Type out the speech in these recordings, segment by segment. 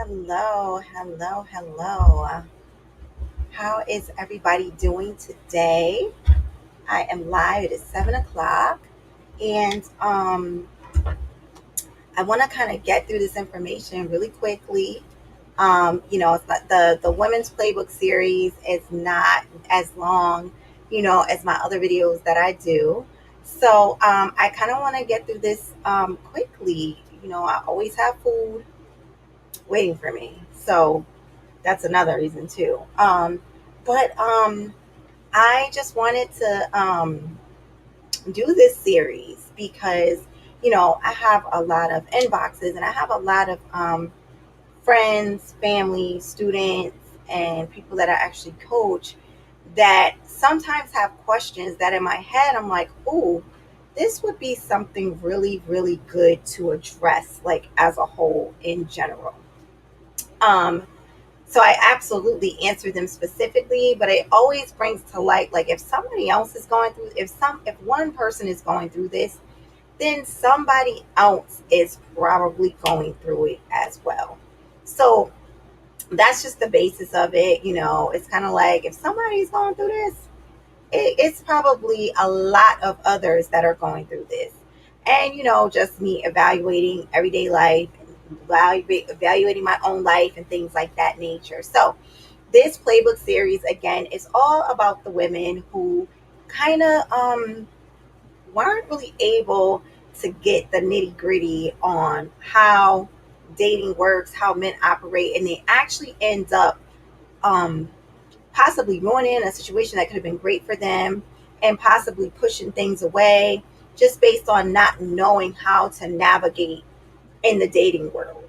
Hello, hello, hello. How is everybody doing today? I am live. It is 7 o'clock, and I want to kind of get through this information really quickly. It's not the women's playbook series is not as long, as my other videos that I do. So I kind of want to get through this quickly. I always have food waiting for me, so that's another reason too. But I just wanted to do this series because I have a lot of inboxes and I have a lot of friends, family, students, and people that I actually coach that sometimes have questions that in my head I'm like, oh, this would be something really, really good to address, like as a whole in general. Um, So I absolutely answer them specifically, but it always brings to light like if somebody else is going through if one person is going through this, then somebody else is probably going through it as well. So that's just the basis of it. It's kind of like if somebody's going through this, it's probably a lot of others that are going through this. And just me evaluating everyday life, evaluating my own life and things like that nature. So this playbook series again is all about the women who kind of weren't really able to get the nitty gritty on how dating works, how men operate, and they actually end up um, possibly ruining a situation that could have been great for them and possibly pushing things away just based on not knowing how to navigate in the dating world.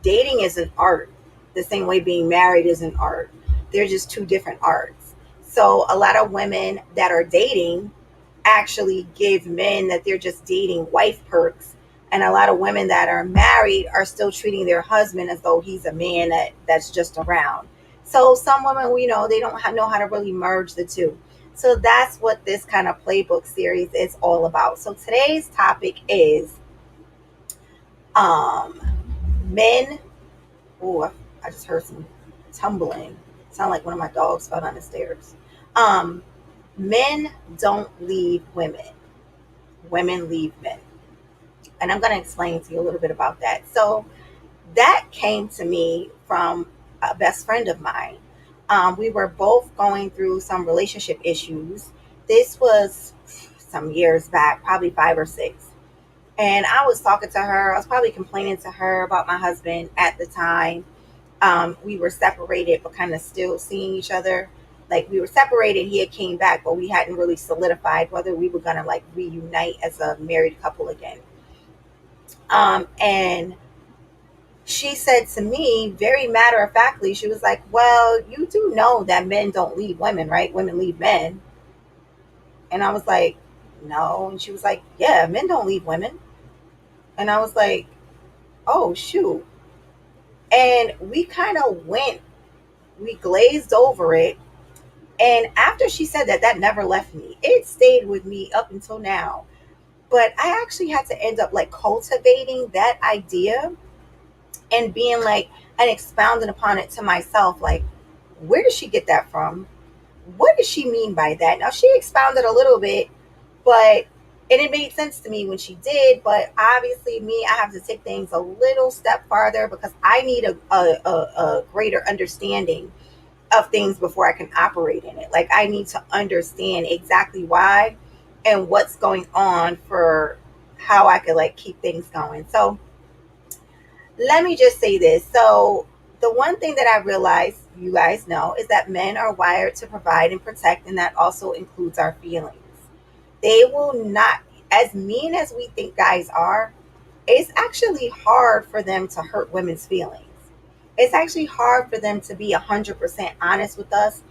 Dating is an art, the same way being married is an art. They're just two different arts. So a lot of women that are dating actually give men that they're just dating wife perks. And a lot of women that are married are still treating their husband as though he's a man that's just around. So some women, they don't know how to really merge the two. So that's what this kind of playbook series is all about. So today's topic is um, men. Oh, I just heard some tumbling. Sound like one of my dogs fell down the stairs. Um, Men don't leave women. Women leave men. And I'm going to explain to you a little bit about that. So that came to me from a best friend of mine. We were both going through some relationship issues. This was some years back, probably 5 or 6. And I was talking to her. I was probably complaining to her about my husband at the time. We were separated, but kind of still seeing each other. Like we were separated, he had came back, but we hadn't really solidified whether we were gonna like reunite as a married couple again. And she said to me, very matter of factly, she was like, "Well, you do know that men don't leave women, right? Women leave men." And I was like, "No." And she was like, "Yeah, men don't leave women." And I was like, "Oh shoot." And we kind of we glazed over it. And after she said that, that never left me. It stayed with me up until now. But I actually had to end up like cultivating that idea and being like, and expounding upon it to myself. Like, where did she get that from? What does she mean by that? Now, she expounded a little bit, but, and it made sense to me when she did. But obviously, me, I have to take things a little step farther because I need a greater understanding of things before I can operate in it. Like I need to understand exactly why and what's going on for how I could like keep things going. So let me just say this. So the one thing that I realized, you guys know, is that men are wired to provide and protect, and that also includes our feelings. They will not, as mean as we think guys are, it's actually hard for them to hurt women's feelings. It's actually hard for them to be 100% honest with us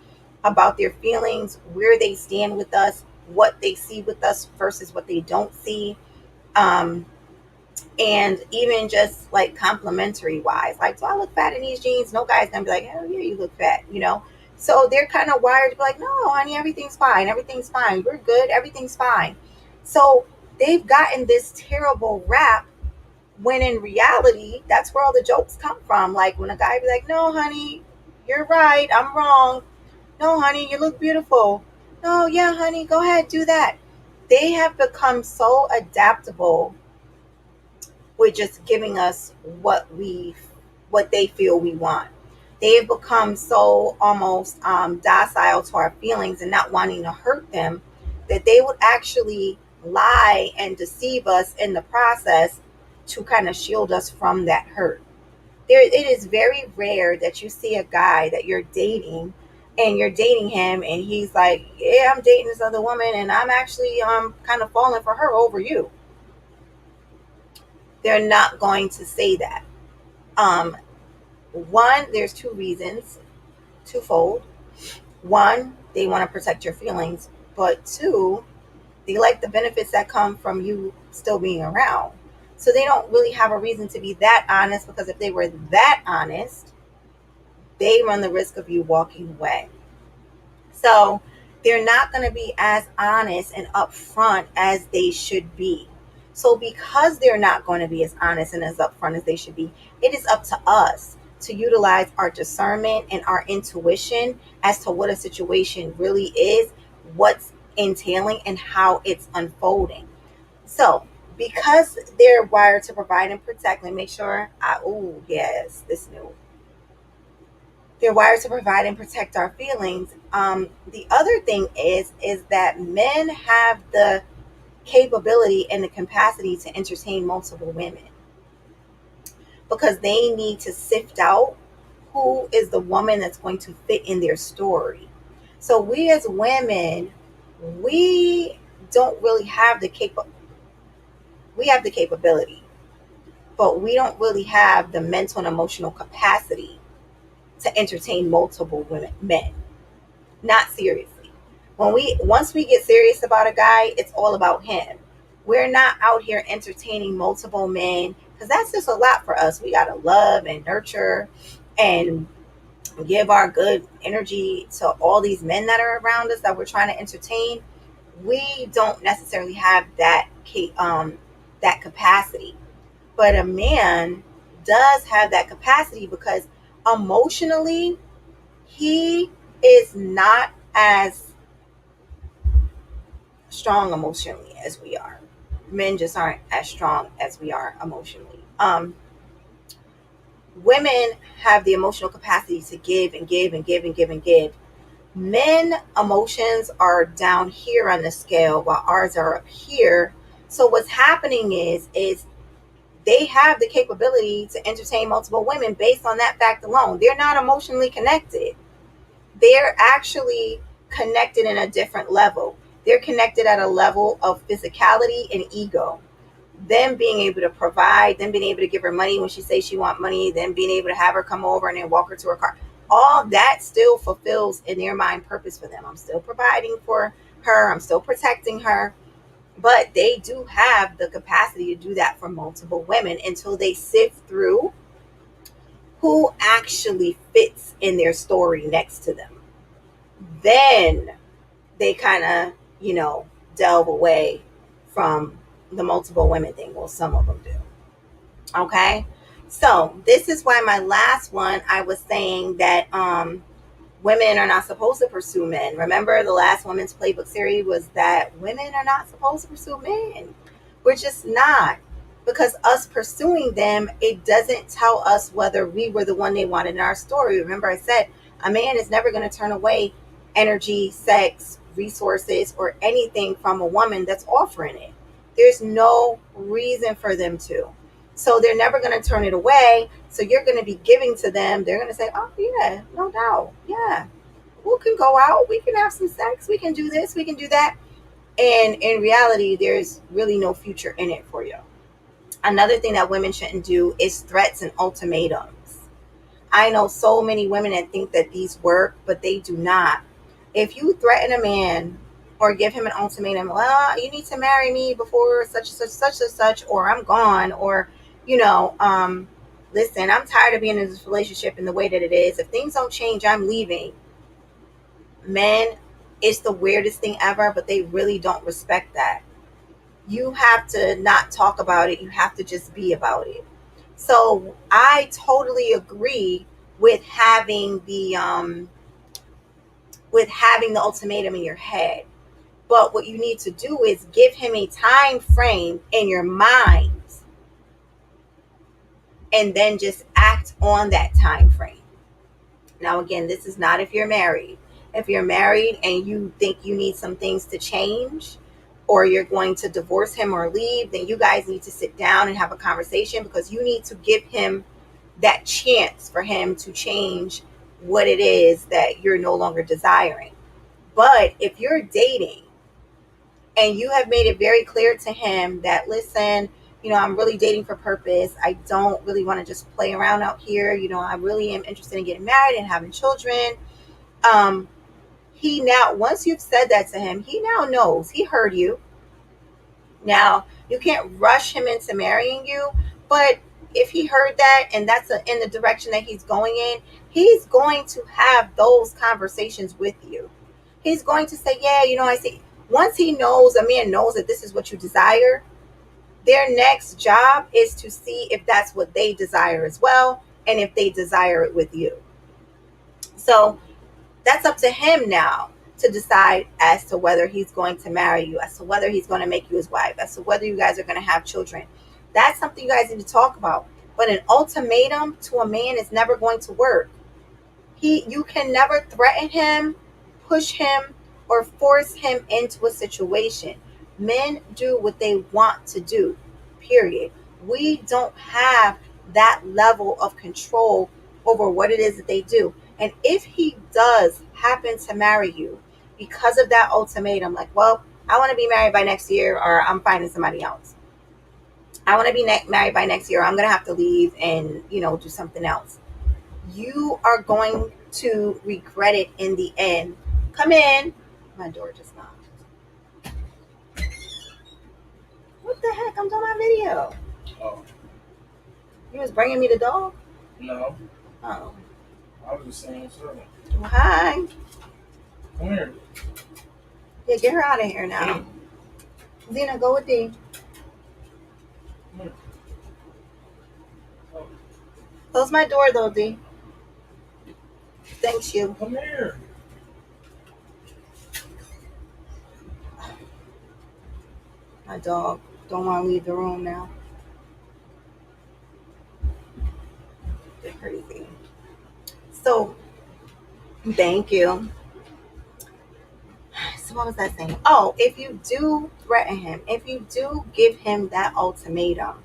about their feelings, where they stand with us, what they see with us versus what they don't see. Um, and even just like complimentary wise, like, do I look fat in these jeans? No guy's gonna be like, hell yeah, you look fat. So they're kind of wired to be like, no, honey, everything's fine. Everything's fine. We're good. Everything's fine. So they've gotten this terrible rap When in reality, that's where all the jokes come from. Like when a guy be like, "No, honey, you're right, I'm wrong. No, honey, you look beautiful. No, yeah, honey, go ahead, do that." They have become so adaptable with just giving us what they feel we want. They have become so almost docile to our feelings and not wanting to hurt them, that they would actually lie and deceive us in the process to kind of shield us from that hurt. It is very rare that you see a guy that you're dating and you're dating him and he's like, "Yeah, I'm dating this other woman and I'm actually kind of falling for her over you." They're not going to say that. um One, there's two reasons, twofold. One, they want to protect your feelings, but two, they like the benefits that come from you still being around. So they don't really have a reason to be that honest, because if they were that honest, they run the risk of you walking away. So they're not going to be as honest and upfront as they should be. So because they're not going to be as honest and as upfront as they should be, it is up to us to utilize our discernment and our intuition as to what a situation really is, what's entailing, and how it's unfolding. So because they're wired to provide and protect, let me make sure oh yes, this new, they're wired to provide and protect our feelings. The other thing is that men have the capability and the capacity to entertain multiple women, because they need to sift out who is the woman that's going to fit in their story. So we as women, we don't really have we have the capability, but we don't really have the mental and emotional capacity to entertain multiple men. Not seriously. Once we get serious about a guy, it's all about him. We're not out here entertaining multiple men, because that's just a lot for us. We gotta love and nurture and give our good energy to all these men that are around us that we're trying to entertain. We don't necessarily have that capacity, but a man does have that capacity, because emotionally he is not as strong emotionally as we are. Men just aren't as strong as we are emotionally. Women have the emotional capacity to give and give and give and give and give. Men emotions are down here on the scale while ours are up here. So what's happening is they have the capability to entertain multiple women based on that fact alone. They're not emotionally connected. They're actually connected in a different level. They're connected at a level of physicality and ego. Them being able to provide, them being able to give her money when she says she wants money, them being able to have her come over and then walk her to her car. All that still fulfills in their mind purpose for them. I'm still providing for her. I'm still protecting her. But they do have the capacity to do that for multiple women until they sift through who actually fits in their story next to them. Then they kind of, delve away from the multiple women thing. Well, some of them do. Okay. So this is why my last one, I was saying that women are not supposed to pursue men. Remember, the last women's playbook series was that women are not supposed to pursue men. We're just not. Because us pursuing them, it doesn't tell us whether we were the one they wanted in our story. Remember, I said a man is never going to turn away energy, sex, resources, or anything from a woman that's offering it. There's no reason for them to. So they're never going to turn it away. So you're going to be giving to them. They're going to say, "Oh, yeah, no doubt. Yeah, we can go out. We can have some sex. We can do this. We can do that." And in reality, there's really no future in it for you. Another thing that women shouldn't do is threats and ultimatums. I know so many women that think that these work, but they do not. If you threaten a man or give him an ultimatum, "Well, you need to marry me before such and such, such and such, or I'm gone," or, listen, I'm tired of being in this relationship in the way that it is. If things don't change, I'm leaving. Men, it's the weirdest thing ever, but they really don't respect that. You have to not talk about it. You have to just be about it. So I totally agree with having the ultimatum in your head. But what you need to do is give him a time frame in your mind and then just act on that time frame. Now, again, this is not if you're married. If you're married and you think you need some things to change, or you're going to divorce him or leave, then you guys need to sit down and have a conversation, because you need to give him that chance for him to change what it is that you're no longer desiring. But if you're dating and you have made it very clear to him that, listen, I'm really dating for purpose. I don't really want to just play around out here. I really am interested in getting married and having children. Um, he now, once you've said that to him, he now knows. He heard you. Now, you can't rush him into marrying you, but if he heard that and that's in the direction that he's going in, he's going to have those conversations with you. He's going to say, yeah, I see. Once he knows, a man knows that this is what you desire, their next job is to see if that's what they desire as well, and if they desire it with you. So that's up to him now to decide as to whether he's going to marry you, as to whether he's going to make you his wife, as to whether you guys are going to have children. That's something you guys need to talk about. But an ultimatum to a man is never going to work. You can never threaten him, push him, or force him into a situation. Men do what they want to do, period. We don't have that level of control over what it is that they do. And if he does happen to marry you because of that ultimatum, like, well, I want to be married by next year, or I'm finding somebody else. I want to be married by next year. I'm going to have to leave and, do something else. You are going to regret it in the end. Come in. My door just knocked. What the heck? I'm doing my video. Oh. You was bringing me the dog? No. Oh. I was just saying something. Well, hi. Come here. Yeah, get her out of here now. Zena, go with D. Come here. Oh. Close my door, though, D. Thanks you. Come here. My dog don't want to leave the room now. They're crazy. So, thank you. So what was I saying? Oh, if you do threaten him, if you do give him that ultimatum,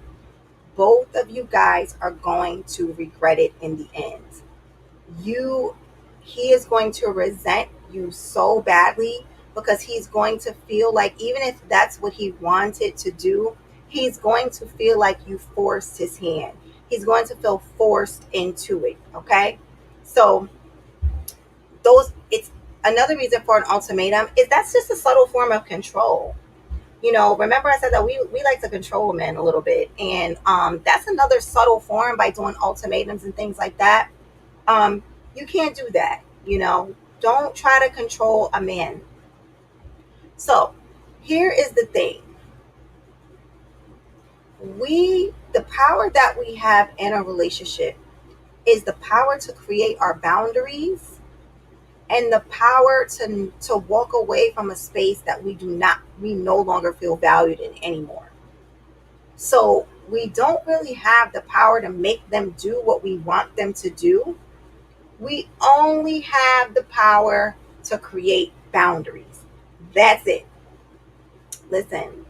both of you guys are going to regret it in the end. He is going to resent you so badly, because he's going to feel like, even if that's what he wanted to do, he's going to feel like you forced his hand. He's going to feel forced into it. Okay. So it's another reason for an ultimatum is that's just a subtle form of control. Remember I said that we like to control men a little bit, and that's another subtle form by doing ultimatums and things like that. You can't do that. Don't try to control a man. So here is the thing. The power that we have in a relationship is the power to create our boundaries, and the power to walk away from a space that we no longer feel valued in anymore. So we don't really have the power to make them do what we want them to do. We only have the power to create boundaries. That's it. Listen,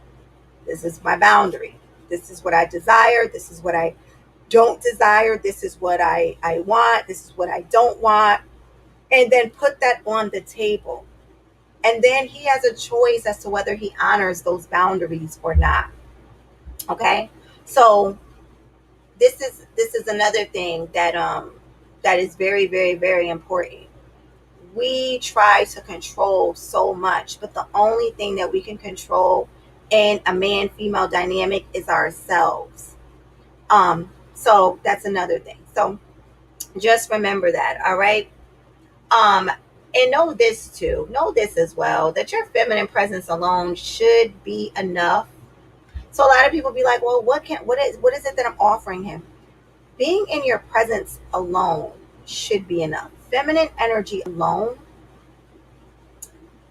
this is my boundary. This is what I desire. This is what I don't desire. This is what I want. This is what I don't want. And then put that on the table. And then he has a choice as to whether he honors those boundaries or not. Okay? So this is another thing that is very, very, very important. We try to control so much, but the only thing that we can control in a man-female dynamic is ourselves. So that's another thing. So just remember that, all right? And know this too. Know this as well, that your feminine presence alone should be enough So a lot of people be like, well, what is it that I'm offering him? Being in your presence alone should be enough. Feminine energy alone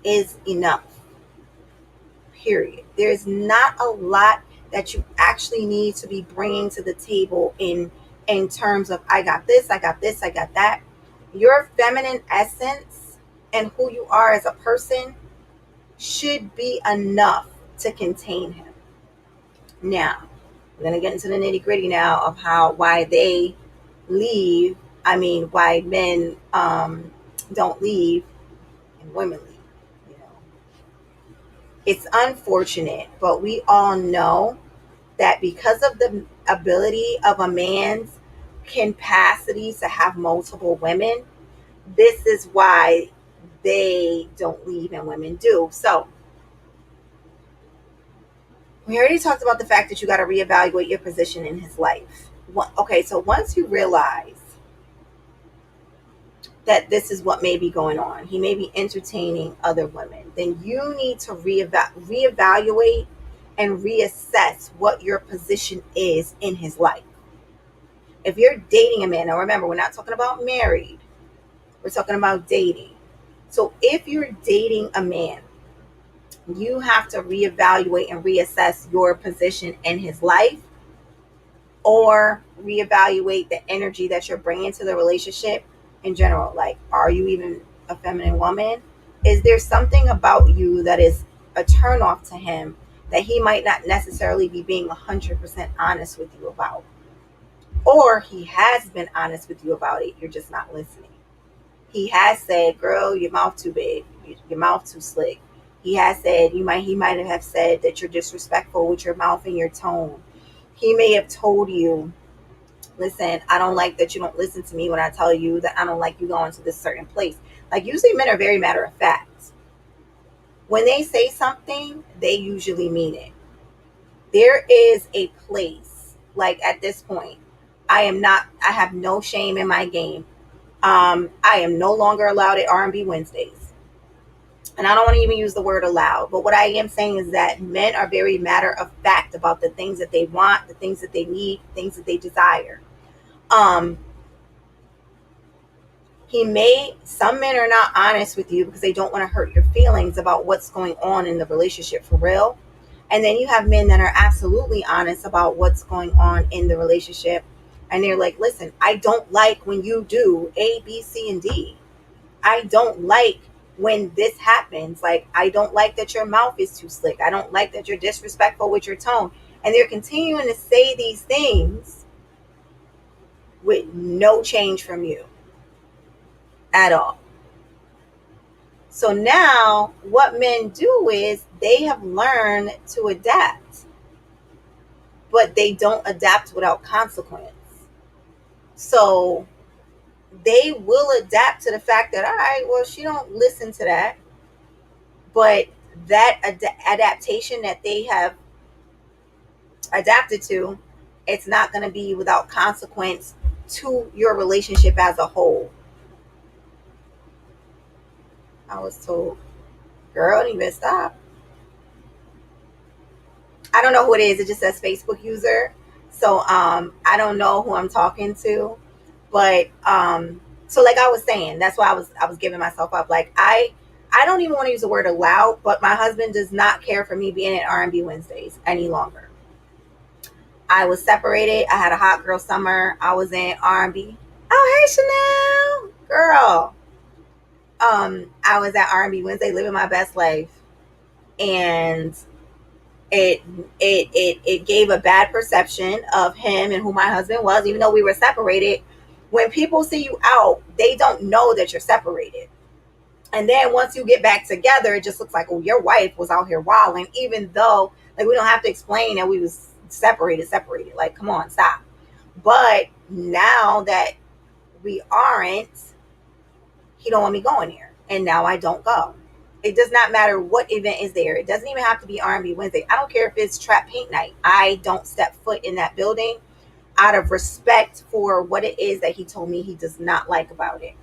is enough. Period. There's not a lot that you actually need to be bringing to the table in terms of I got this, I got this, I got that. Your feminine essence and who you are as a person should be enough to contain him. Now, we're gonna get into the nitty gritty now of how why they leave. I mean, why men don't leave and women leave. You know, it's unfortunate, but we all know that because of the ability of a man's capacity to have multiple women, this is why they don't leave and women do. So we already talked about the fact that you got to reevaluate your position in his life. Okay, so once you realize that this is what may be going on, he may be entertaining other women, then you need to reevaluate and reassess what your position is in his life. If you're dating a man, now remember, we're not talking about married, we're talking about dating. So if you're dating a man, you have to reevaluate and reassess your position in his life, or reevaluate the energy that you're bringing to the relationship in general. Like, are you even a feminine woman? Is there something about you that is a turnoff to him that he might not necessarily be being 100% honest with you about? Or he has been honest with you about it, you're just not listening. He has said, girl, your mouth too big, your mouth too slick. He has said, he might have said that you're disrespectful with your mouth and your tone. He may have told you, listen, I don't like that you don't listen to me when I tell you that I don't like you going to this certain place. Like, usually men are very matter of fact. When they say something, they usually mean it. There is a place, like at this point, I have no shame in my game. I am no longer allowed at R&B Wednesdays. And I don't want to even use the word allowed, but what I am saying is that men are very matter of fact about the things that they want, the things that they need, things that they desire. Um, some men are not honest with you because they don't want to hurt your feelings about what's going on in the relationship for real. And then you have men that are absolutely honest about what's going on in the relationship. And they're like, listen, I don't like when you do A, B, C, and D. I don't like when this happens. Like, I don't like that your mouth is too slick. I don't like that you're disrespectful with your tone. And they're continuing to say these things with no change from you at all. So now what men do is they have learned to adapt, but they don't adapt without consequence. So they will adapt to the fact that, all right, well, she don't listen to that, but that adaptation that they have adapted to, it's not going to be without consequence to your relationship as a whole. I was told, girl, don't even stop. I don't know who it is. It just says Facebook user. So I don't know who I'm talking to. But so like I was saying, that's why I was giving myself up. Like I don't even want to use the word allowed, but my husband does not care for me being at R&B Wednesdays any longer. I was separated. I had a hot girl summer. I was in R&B. Oh, hey Chanel, girl. I was at R&B Wednesday living my best life, and it it gave a bad perception of him and who my husband was, even though we were separated. When people see you out, they don't know that you're separated. And then once you get back together, it just looks like, oh, your wife was out here wilding, even though, like, we don't have to explain that we was separated. Like, come on, stop. But now that we aren't, he don't want me going there. And now I don't go. It does not matter what event is there. It doesn't even have to be R&B Wednesday. I don't care if it's trap paint night. I don't step foot in that building out of respect for what it is that he told me he does not like about it.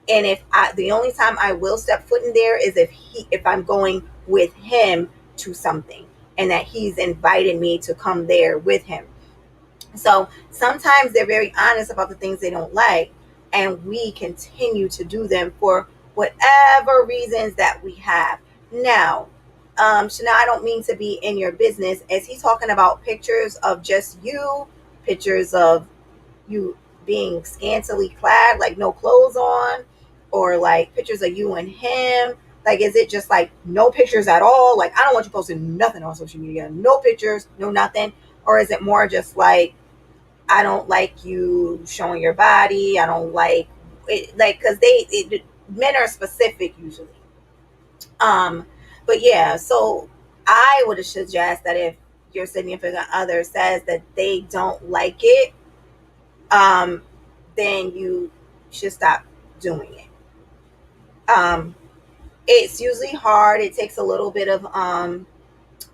And the only time I will step foot in there is if I'm going with him to something. and that he's invited me to come there with him. So sometimes they're very honest about the things they don't like, and we continue to do them for whatever reasons that we have. Now, Chanel, I don't mean to be in your business. Is he talking about pictures of just you, pictures of you being scantily clad, like no clothes on, or like pictures of you and him? Like, is it just like no pictures at all? Like, I don't want you posting nothing on social media, no pictures, no nothing. Or is it more just like, I don't like you showing your body. I don't like it, like, because men are specific usually. Um, but yeah, so I would suggest that if your significant other says that they don't like it, um, then you should stop doing it. Um, it's usually hard. It takes a little bit of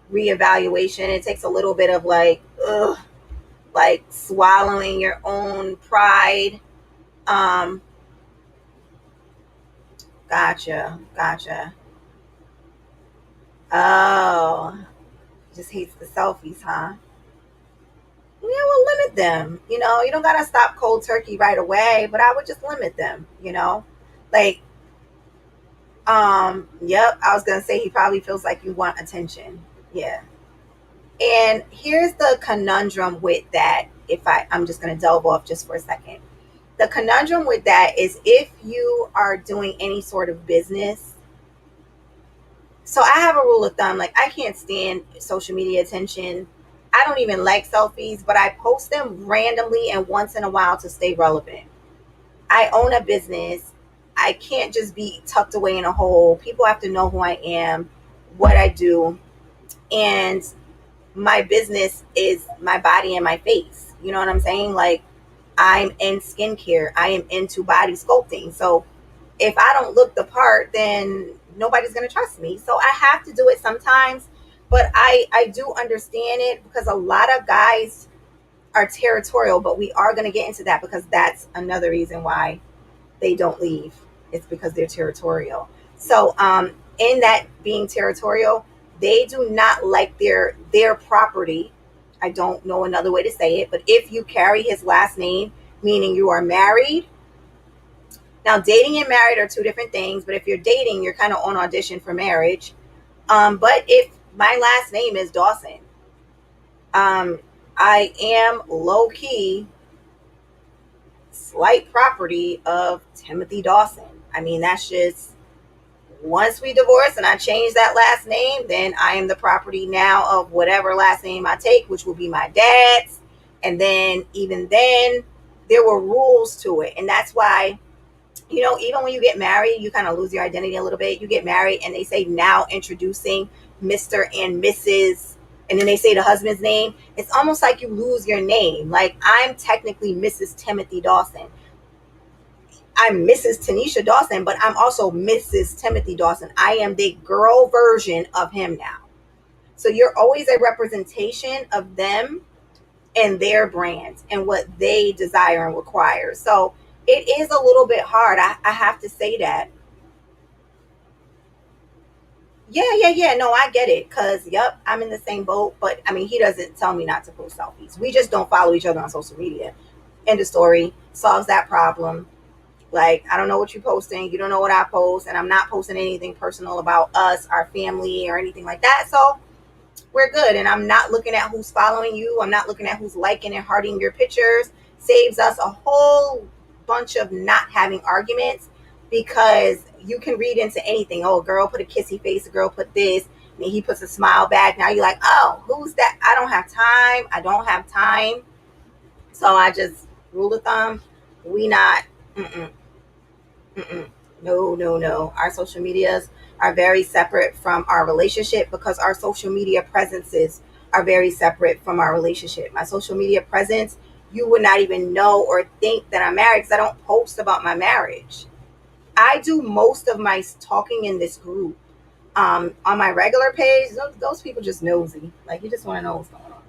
reevaluation. It takes a little bit of like swallowing your own pride. Um, Gotcha, gotcha. Oh, just hates the selfies, huh? Yeah, well, limit them. You don't gotta stop cold turkey right away, but I would just limit them. Like, yep. I was gonna say he probably feels like you want attention. Yeah. And here's the conundrum with that. If I'm just gonna delve off just for a second. The conundrum with that is if you are doing any sort of business. So I have a rule of thumb, like I can't stand social media attention. I don't even like selfies, but I post them randomly and once in a while to stay relevant. I own a business. I can't just be tucked away in a hole. People have to know who I am, what I do, and my business is my body and my face. You know what I'm saying? Like, I'm in skincare. I am into body sculpting. So if I don't look the part, then nobody's going to trust me. So I have to do it sometimes, but I do understand it because a lot of guys are territorial, but we are going to get into that because that's another reason why they don't leave. It's because they're territorial. So in that being territorial, they do not like their property. I don't know another way to say it, but if you carry his last name, meaning you are married. Now, dating and married are two different things, but if you're dating, you're kind of on audition for marriage. But if my last name is Dawson, um, I am low key slight property of Timothy Dawson. I mean, that's just once we divorce and I change that last name, then I am the property now of whatever last name I take, which will be my dad's. And then, even then, there were rules to it. And that's why, even when you get married, you kind of lose your identity a little bit. You get married and they say now introducing Mr. and Mrs. And then they say the husband's name. It's almost like you lose your name. Like, I'm technically Mrs. Timothy Dawson. I'm Mrs. Tanisha Dawson, but I'm also Mrs. Timothy Dawson. I am the girl version of him now. So you're always a representation of them and their brands and what they desire and require. So it is a little bit hard. I have to say that. Yeah, yeah, yeah. No, I get it. Cause yep, I'm in the same boat. But I mean, he doesn't tell me not to post selfies. We just don't follow each other on social media. End of story. Solves that problem. Like, I don't know what you're posting. You don't know what I post. And I'm not posting anything personal about us, our family, or anything like that. So we're good. And I'm not looking at who's following you. I'm not looking at who's liking and hearting your pictures. Saves us a whole bunch of not having arguments because you can read into anything. Oh, a girl put a kissy face, a girl put this, and he puts a smile back. Now you're like, oh, who's that? I don't have time. I don't have time. So I just, rule of thumb, we not, mm-mm, mm-mm. No, no, no. Our social medias are very separate from our relationship because our social media presences are very separate from our relationship. My social media presence, you would not even know or think that I'm married because I don't post about my marriage. I do most of my talking in this group. On my regular page, those people just nosy. Like, you just want to know what's going on.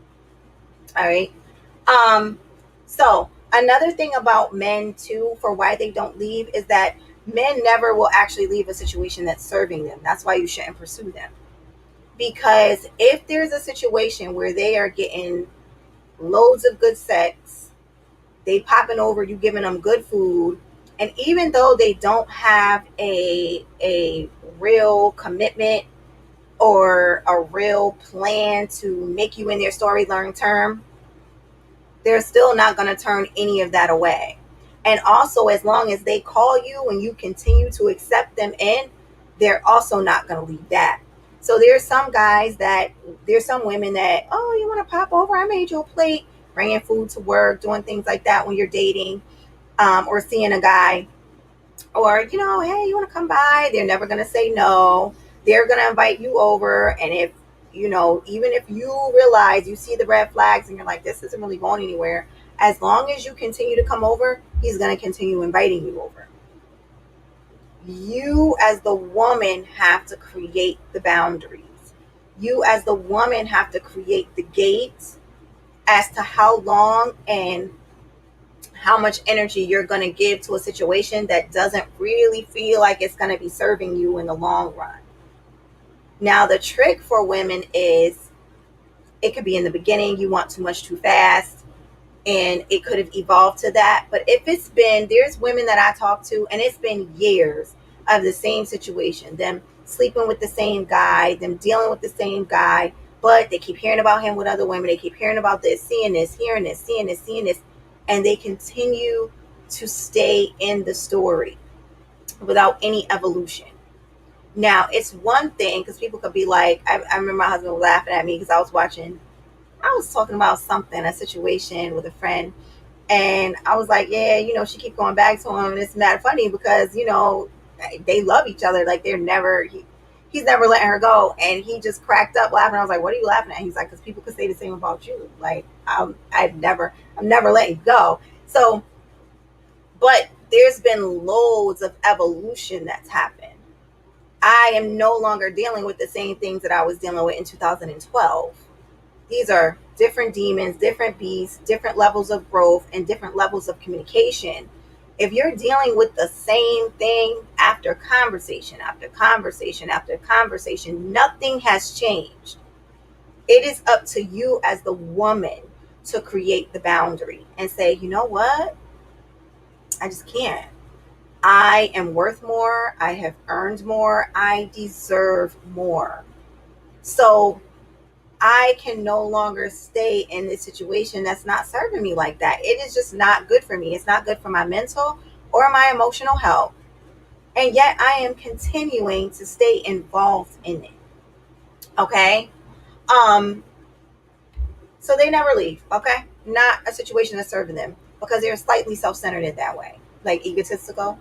All right. Um, so another thing about men too, for why they don't leave, is that men never will actually leave a situation that's serving them. That's why you shouldn't pursue them. Because if there's a situation where they are getting loads of good sex, they popping over, you giving them good food, and even though they don't have a real commitment or a real plan to make you in their story long term, they're still not going to turn any of that away. And also, as long as they call you and you continue to accept them in, they're also not going to leave that. So there's some women that, oh, you want to pop over? I made you a plate, bringing food to work, doing things like that when you're dating, or seeing a guy, or hey, you want to come by? They're never going to say no. They're going to invite you over, and if even if you realize, you see the red flags and you're like, this isn't really going anywhere, as long as you continue to come over, he's going to continue inviting you over. You as the woman have to create the boundaries. You as the woman have to create the gates as to how long and how much energy you're going to give to a situation that doesn't really feel like it's going to be serving you in the long run. Now, the trick for women is, it could be in the beginning, you want too much too fast, and it could have evolved to that. But if there's women that I talk to, and it's been years of the same situation, them sleeping with the same guy, them dealing with the same guy, but they keep hearing about him with other women. They keep hearing about this, seeing this, hearing this, seeing this, seeing this, and they continue to stay in the story without any evolution. Now, it's one thing because people could be like, I remember my husband was laughing at me because I was talking about something, a situation with a friend, and I was like, yeah, she keep going back to him, and it's not funny because they love each other, like he's never letting her go, and he just cracked up laughing. I was like, what are you laughing at? He's like, because people could say the same about you. Like, I'm never letting you go. So, but there's been loads of evolution that's happened. I am no longer dealing with the same things that I was dealing with in 2012. These are different demons, different beasts, different levels of growth, and different levels of communication. If you're dealing with the same thing after conversation, after conversation, after conversation, nothing has changed. It is up to you as the woman to create the boundary and say, you know what? I just can't. I am worth more. I have earned more. I deserve more. So I can no longer stay in this situation that's not serving me like that. It is just not good for me. It's not good for my mental or my emotional health. And yet I am continuing to stay involved in it. Okay? Um, so they never leave, okay? Not a situation that's serving them because they're slightly self-centered in that way. Like egotistical.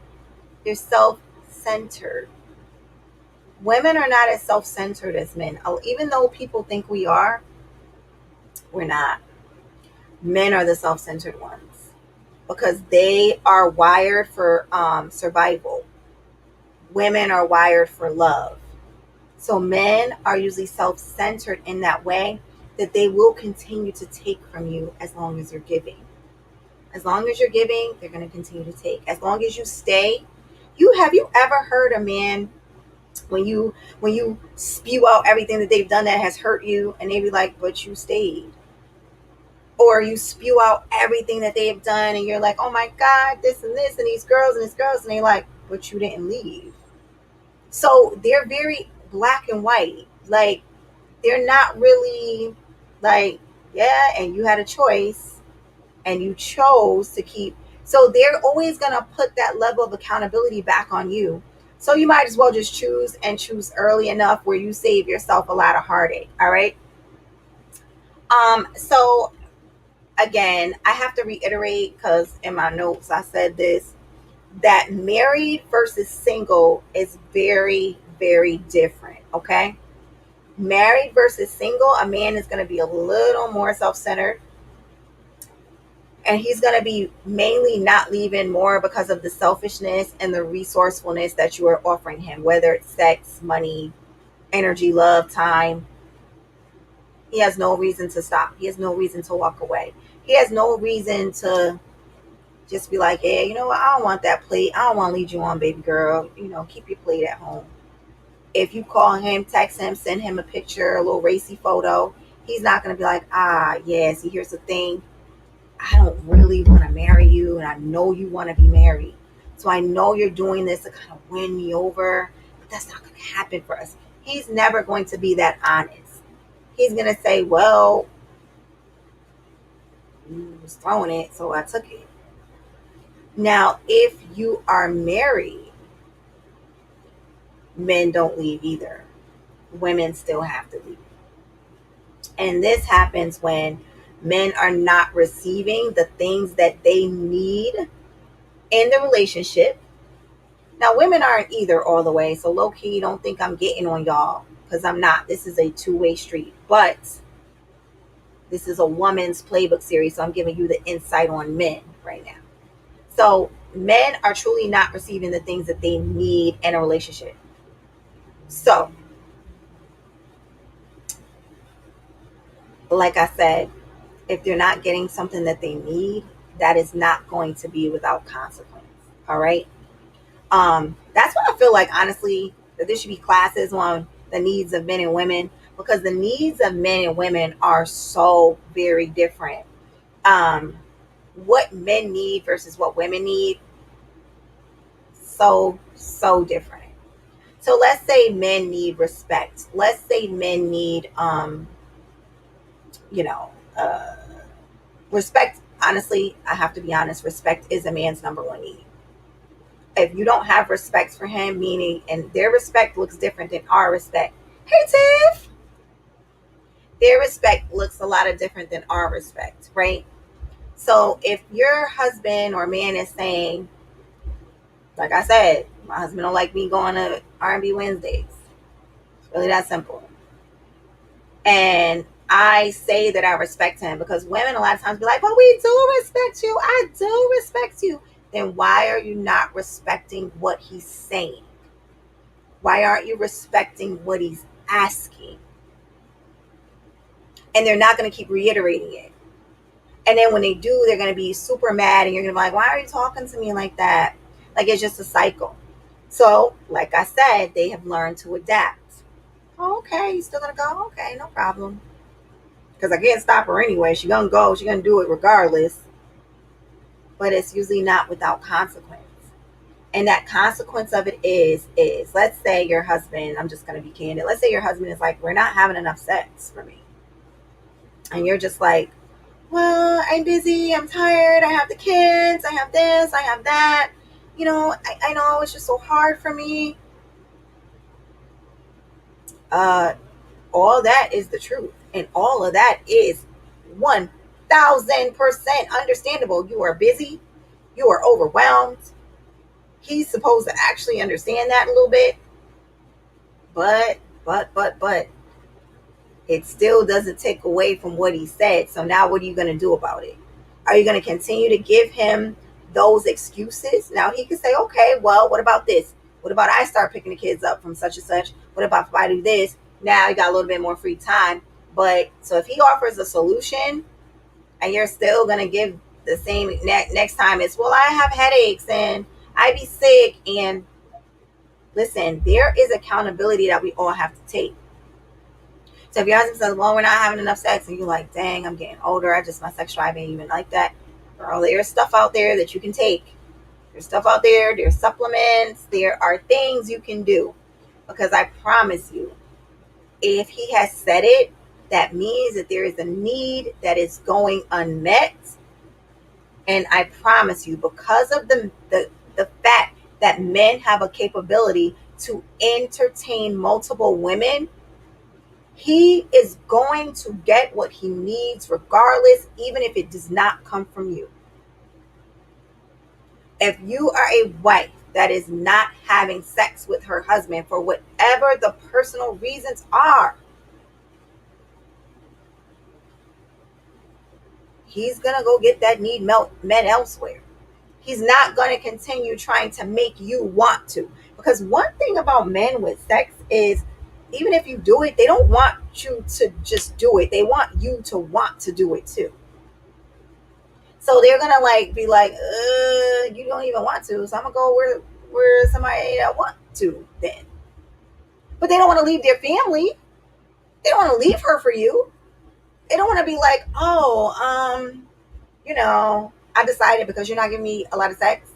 They're self-centered. Women are not as self-centered as men. Even though people think we are, we're not. Men are the self-centered ones because they are wired for survival. Women are wired for love. So men are usually self-centered in that way, that they will continue to take from you as long as you're giving. As long as you're giving, they're going to continue to take. As long as you stay, you ever heard a man, when you spew out everything that they've done that has hurt you, and they be like, but you stayed? Or you spew out everything that they have done and you're like, oh my God, this and this and these girls, and they're like, but you didn't leave. So they're very black and white. Like, they're not really like, yeah, and you had a choice and you chose to keep. So they're always going to put that level of accountability back on you. So you might as well just choose, and choose early enough where you save yourself a lot of heartache. All right. So again, I have to reiterate because in my notes I said this, that married versus single is very, very different. Okay. Married versus single, a man is going to be a little more self centered, and he's going to be mainly not leaving more because of the selfishness and the resourcefulness that you are offering him, whether it's sex, money, energy, love, time. He has no reason to stop. He has no reason to walk away. He has no reason to just be like, yeah, you know what? I don't want that plate. I don't want to lead you on, baby girl. Keep your plate at home. If you call him, text him, send him a picture, a little racy photo, he's not going to be like, ah, yeah, see, here's the thing. I don't really want to marry you, and I know you want to be married. So I know you're doing this to kind of win me over, but that's not going to happen for us. He's never going to be that honest. He's going to say, well, you was throwing it, so I took it. Now, if you are married, men don't leave either. Women still have to leave. And this happens when men are not receiving the things that they need in the relationship. Now, women aren't either all the way. So, low key, don't think I'm getting on y'all because I'm not. This is a two-way street. But this is a woman's playbook series. So, I'm giving you the insight on men right now. So, men are truly not receiving the things that they need in a relationship. So, like I said, if they're not getting something that they need, that is not going to be without consequence. All right. That's what I feel like, honestly, that there should be classes on the needs of men and women because the needs of men and women are so very different. Um, what men need versus what women need, so different. So let's say men need respect. Let's say men need, you know, uh, respect. Honestly, I have to be honest. Respect is a man's number one need. If you don't have respect for him, meaning, and their respect looks different than our respect. Hey, Tiff. Their respect looks a lot of different than our respect, right? So if your husband or man is saying, like I said, my husband don't like me going to R&B Wednesdays. It's really that simple. And I say that I respect him because women a lot of times be like, but we do respect you. I do respect you. Then why are you not respecting what he's saying? Why aren't you respecting what he's asking? And they're not going to keep reiterating it. And then when they do, they're going to be super mad and you're going to be like, why are you talking to me like that? Like it's just a cycle. So, like I said, they have learned to adapt. Oh, okay, you still going to go? Okay, no problem. Because I can't stop her anyway. She's going to go. She's going to do it regardless. But it's usually not without consequence. And that consequence of it is let's say your husband, I'm just going to be candid. Let's say your husband is like, we're not having enough sex for me. And you're just like, well, I'm busy, I'm tired, I have the kids, I have this, I have that. I know it's just so hard for me. Uh, all that is the truth. And all of that is 1000% understandable. You are busy, you are overwhelmed. He's supposed to actually understand that a little bit. But it still doesn't take away from what he said. So now what are you going to do about it? Are you going to continue to give him those excuses? Now he can say, okay, well, what about this? What about I start picking the kids up from such and such? What about if I do this? Now you got a little bit more free time. But so if he offers a solution and you're still going to give the same next time, it's, well, I have headaches and I be sick. And listen, there is accountability that we all have to take. So if your husband says, well, we're not having enough sex, and you're like, dang, I'm getting older, my sex drive ain't even like that. Girl, there's stuff out there that you can take. There's stuff out there, there's supplements, there are things you can do. Because I promise you, if he has said it, that means that there is a need that is going unmet. And I promise you, because of the fact that men have a capability to entertain multiple women, he is going to get what he needs regardless, even if it does not come from you. If you are a wife that is not having sex with her husband for whatever the personal reasons are, he's going to go get that need met elsewhere. He's not going to continue trying to make you want to. Because one thing about men with sex is, even if you do it, they don't want you to just do it. They want you to want to do it too. So they're gonna like be like, you don't even want to, so I'm gonna go where somebody that want to then. but they don't want to leave their family. They don't want to leave her for you. They don't want to be like, oh, I decided because you're not giving me a lot of sex,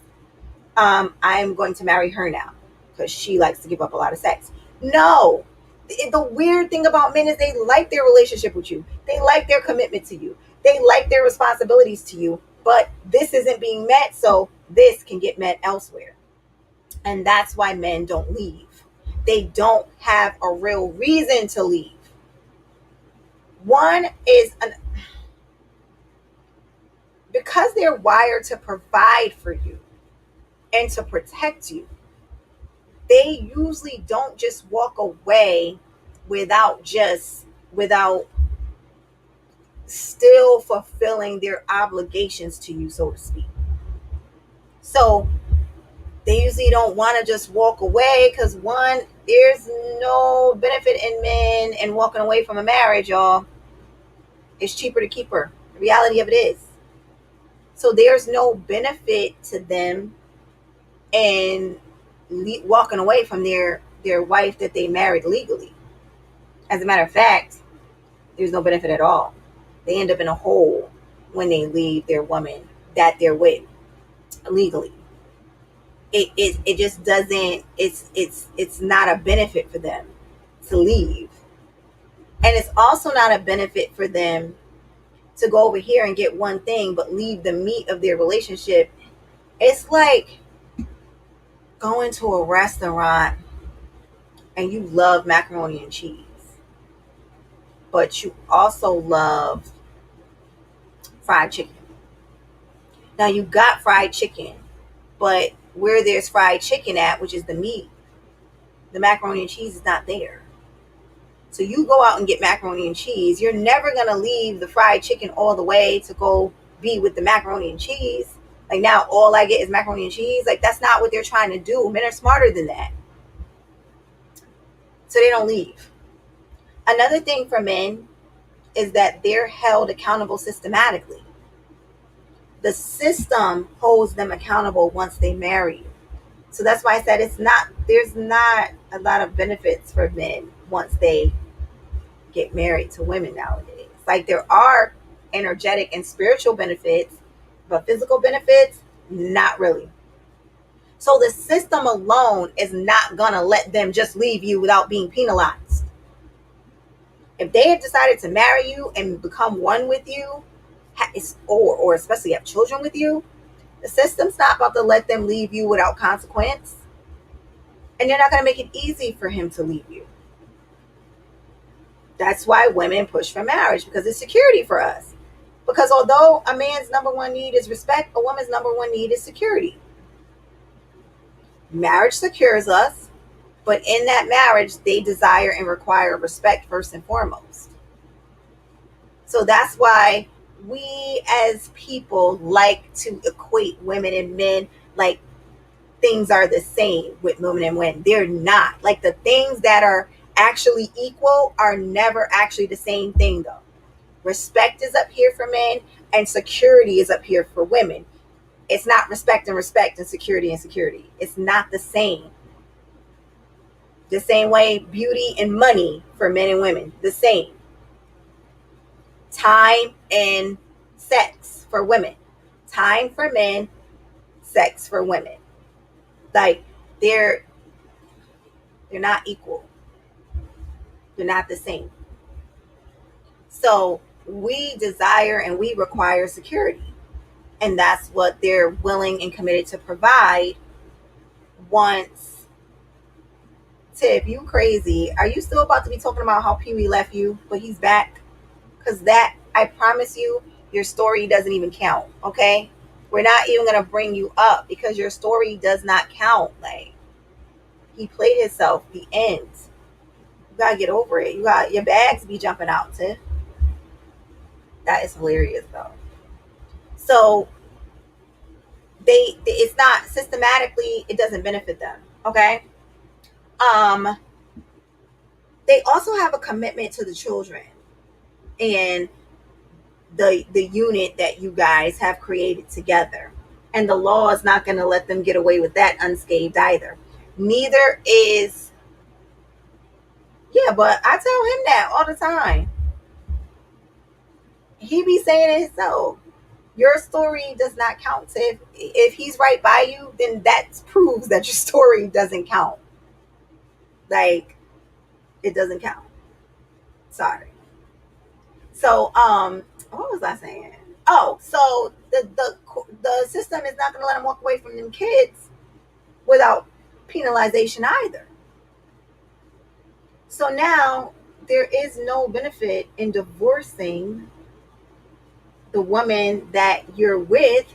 I'm going to marry her now because she likes to give up a lot of sex. No. The weird thing about men is they like their relationship with you. They like their commitment to you. They like their responsibilities to you. But this isn't being met, so this can get met elsewhere. And that's why men don't leave. They don't have a real reason to leave. One is because they're wired to provide for you and to protect you, they usually don't just walk away without still fulfilling their obligations to you, so to speak. So they usually don't want to just walk away because one, there's no benefit in men and walking away from a marriage, y'all. It's cheaper to keep her. The reality of it is. So there's no benefit to them in walking away from their wife that they married legally. As a matter of fact, there's no benefit at all. They end up in a hole when they leave their woman that they're with legally. It just doesn't. It's not a benefit for them to leave, and it's also not a benefit for them to go over here and get one thing but leave the meat of their relationship. It's like going to a restaurant and you love macaroni and cheese, but you also love fried chicken. Now you got fried chicken, but where there's fried chicken at, which is the meat, the macaroni and cheese is not there. So you go out and get macaroni and cheese. You're never gonna leave the fried chicken all the way to go be with the macaroni and cheese. Like now all I get is macaroni and cheese. Like that's not what they're trying to do. Men are smarter than that. So they don't leave. Another thing for men is that they're held accountable systematically. The system holds them accountable once they marry you. So that's why I said there's not a lot of benefits for men once they get married to women nowadays. Like there are energetic and spiritual benefits, but physical benefits, not really. So the system alone is not gonna let them just leave you without being penalized. If they have decided to marry you and become one with you, or especially have children with you, the system's not about to let them leave you without consequence, and they're not going to make it easy for him to leave you. That's why women push for marriage, because it's security for us. Because although a man's number one need is respect, a woman's number one need is security. Marriage secures us, but in that marriage, they desire and require respect first and foremost. So that's why we as people like to equate women and men like things are the same with women and men. They're not. Like the things that are actually equal are never actually the same thing though. Respect is up here for men and security is up here for women. It's not respect and security and security. It's not the same. The same way beauty and money for men and women, the same. Time and sex for women. Time for men, sex for women. Like they're not equal. They're not the same. So we desire and we require security. And that's what they're willing and committed to provide. Once Tiff, you crazy. Are you still about to be talking about how Pee Wee left you, but he's back? Because that, I promise you, your story doesn't even count, okay? We're not even going to bring you up because your story does not count. Like, he played himself, the end. You got to get over it. You got your bags be jumping out, Tiff. That is hilarious, though. So, it's not systematically, it doesn't benefit them, okay? They also have a commitment to the children and the unit that you guys have created together. And the law is not going to let them get away with that unscathed either. Neither is Yeah, but I tell him that all the time. He be saying it himself. Your story does not count. So if he's right by you, then that proves that your story doesn't count. Like, it doesn't count. Sorry. So, what was I saying? Oh, so the system is not going to let him walk away from them kids without penalization either. So now there is no benefit in divorcing the woman that you're with,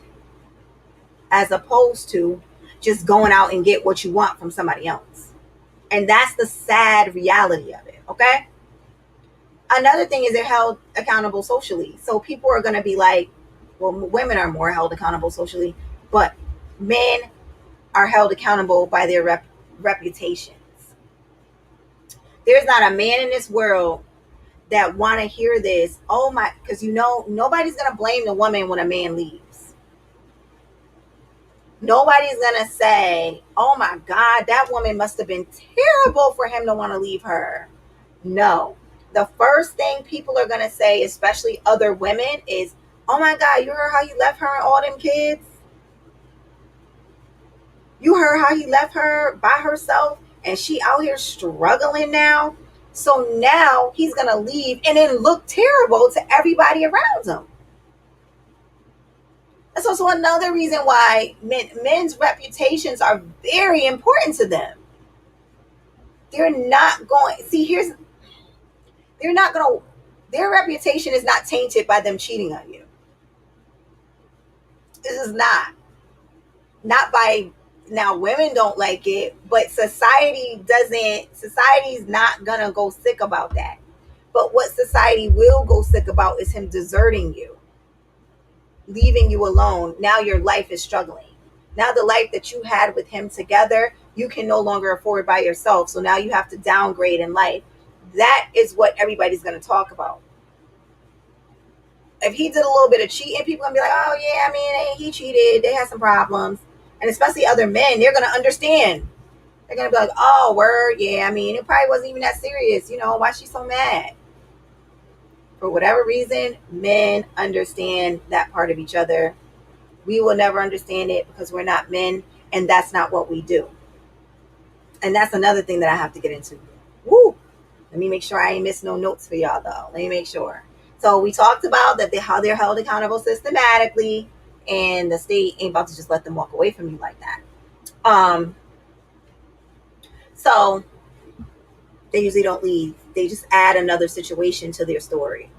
as opposed to just going out and get what you want from somebody else. And that's the sad reality of it. Okay. Another thing is they're held accountable socially. So people are going to be like, well, women are more held accountable socially, but men are held accountable by their reputations. There's not a man in this world that want to hear this. Oh my, because nobody's going to blame the woman when a man leaves. Nobody's going to say, oh my God, that woman must have been terrible for him to want to leave her. No. The first thing people are going to say, especially other women, is, oh my God, you heard how you left her and all them kids? You heard how he left her by herself and she out here struggling now? So now he's going to leave and then look terrible to everybody around him. That's also another reason why men's reputations are very important to them. They're not going, see, they're not going to, their reputation is not tainted by them cheating on you. This is not by, now women don't like it, but society's not gonna go sick about that. But what society will go sick about is him deserting you, leaving you alone. Now your life is struggling. Now the life that you had with him together, you can no longer afford by yourself. So now you have to downgrade in life. That is what everybody's going to talk about. If he did a little bit of cheating, people are going to be like, oh, yeah, I mean, he cheated. They had some problems. And especially other men, they're going to understand. They're going to be like, oh, word, yeah, I mean, it probably wasn't even that serious. Why is she so mad? For whatever reason, men understand that part of each other. We will never understand it because we're not men, and that's not what we do. And that's another thing that I have to get into. Woo! Let me make sure I ain't missing no notes for y'all, though. Let me make sure. So we talked about that how they're held accountable systematically, and the state ain't about to just let them walk away from you like that. So they usually don't leave. They just add another situation to their story.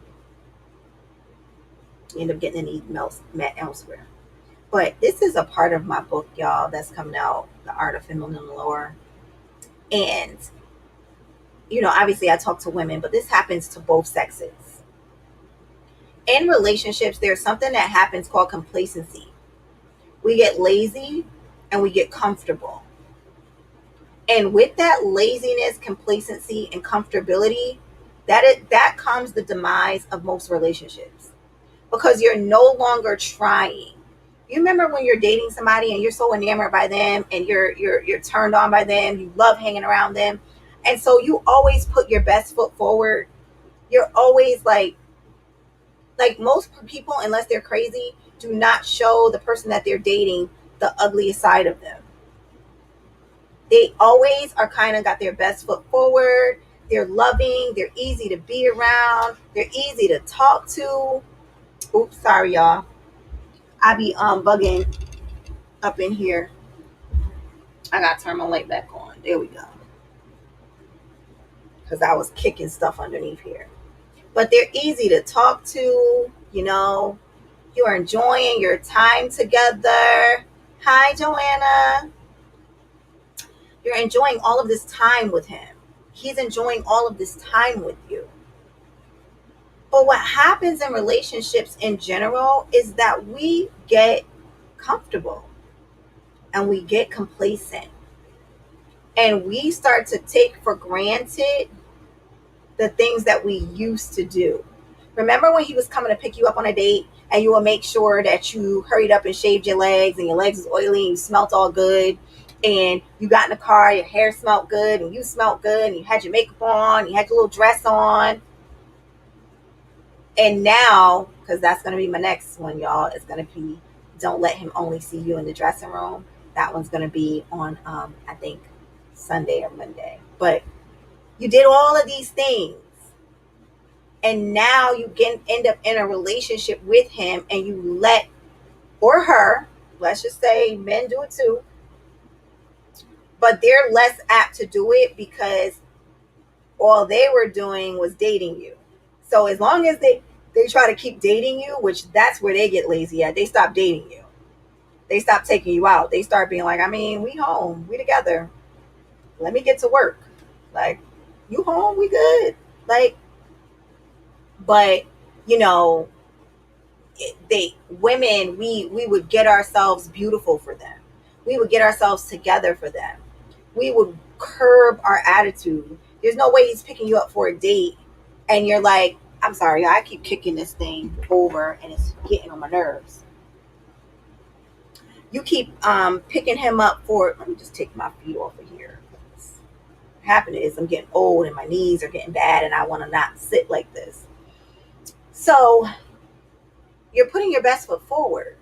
You end up getting an emails met elsewhere. But this is a part of my book, y'all, that's coming out, The Art of Feminine Lore. And, obviously I talk to women, but this happens to both sexes. In relationships, there's something that happens called complacency. We get lazy and we get comfortable. And with that laziness, complacency, and comfortability, that comes the demise of most relationships, because you're no longer trying. You remember when you're dating somebody and you're so enamored by them and you're turned on by them, you love hanging around them, and so you always put your best foot forward. You're always like most people, unless they're crazy, do not show the person that they're dating the ugliest side of them. They always are kind of got their best foot forward. They're loving, they're easy to be around, they're easy to talk to. Oops, sorry y'all. I be bugging up in here. I gotta turn my light back on. There we go. Because I was kicking stuff underneath here. But they're easy to talk to, you're enjoying your time together. Hi, Joanna. You're enjoying all of this time with him. He's enjoying all of this time with you. But what happens in relationships in general is that we get comfortable and we get complacent and we start to take for granted the things that we used to do. Remember when he was coming to pick you up on a date and you would make sure that you hurried up and shaved your legs and your legs was oily and you smelt all good, and you got in the car, your hair smelled good, and you smelled good, and you had your makeup on, you had your little dress on. And now, because that's going to be my next one, y'all, it's going to be don't let him only see you in the dressing room. That one's going to be on, I think, Sunday or Monday. But you did all of these things, and now you get end up in a relationship with him, and you let or her, let's just say men do it too, but they're less apt to do it because all they were doing was dating you. So as long as they try to keep dating you, which that's where they get lazy at, they stop dating you. They stop taking you out. They start being like, I mean, we home, we together. Let me get to work. Like, you home, we good. Like, but you know, they women, we would get ourselves beautiful for them. We would get ourselves together for them. We would curb our attitude. There's no way he's picking you up for a date and you're like, I'm sorry, I keep kicking this thing over and it's getting on my nerves. You keep picking him up for, let me just take my feet off of here. What's happening is I'm getting old and my knees are getting bad and I want to not sit like this. So you're putting your best foot forward.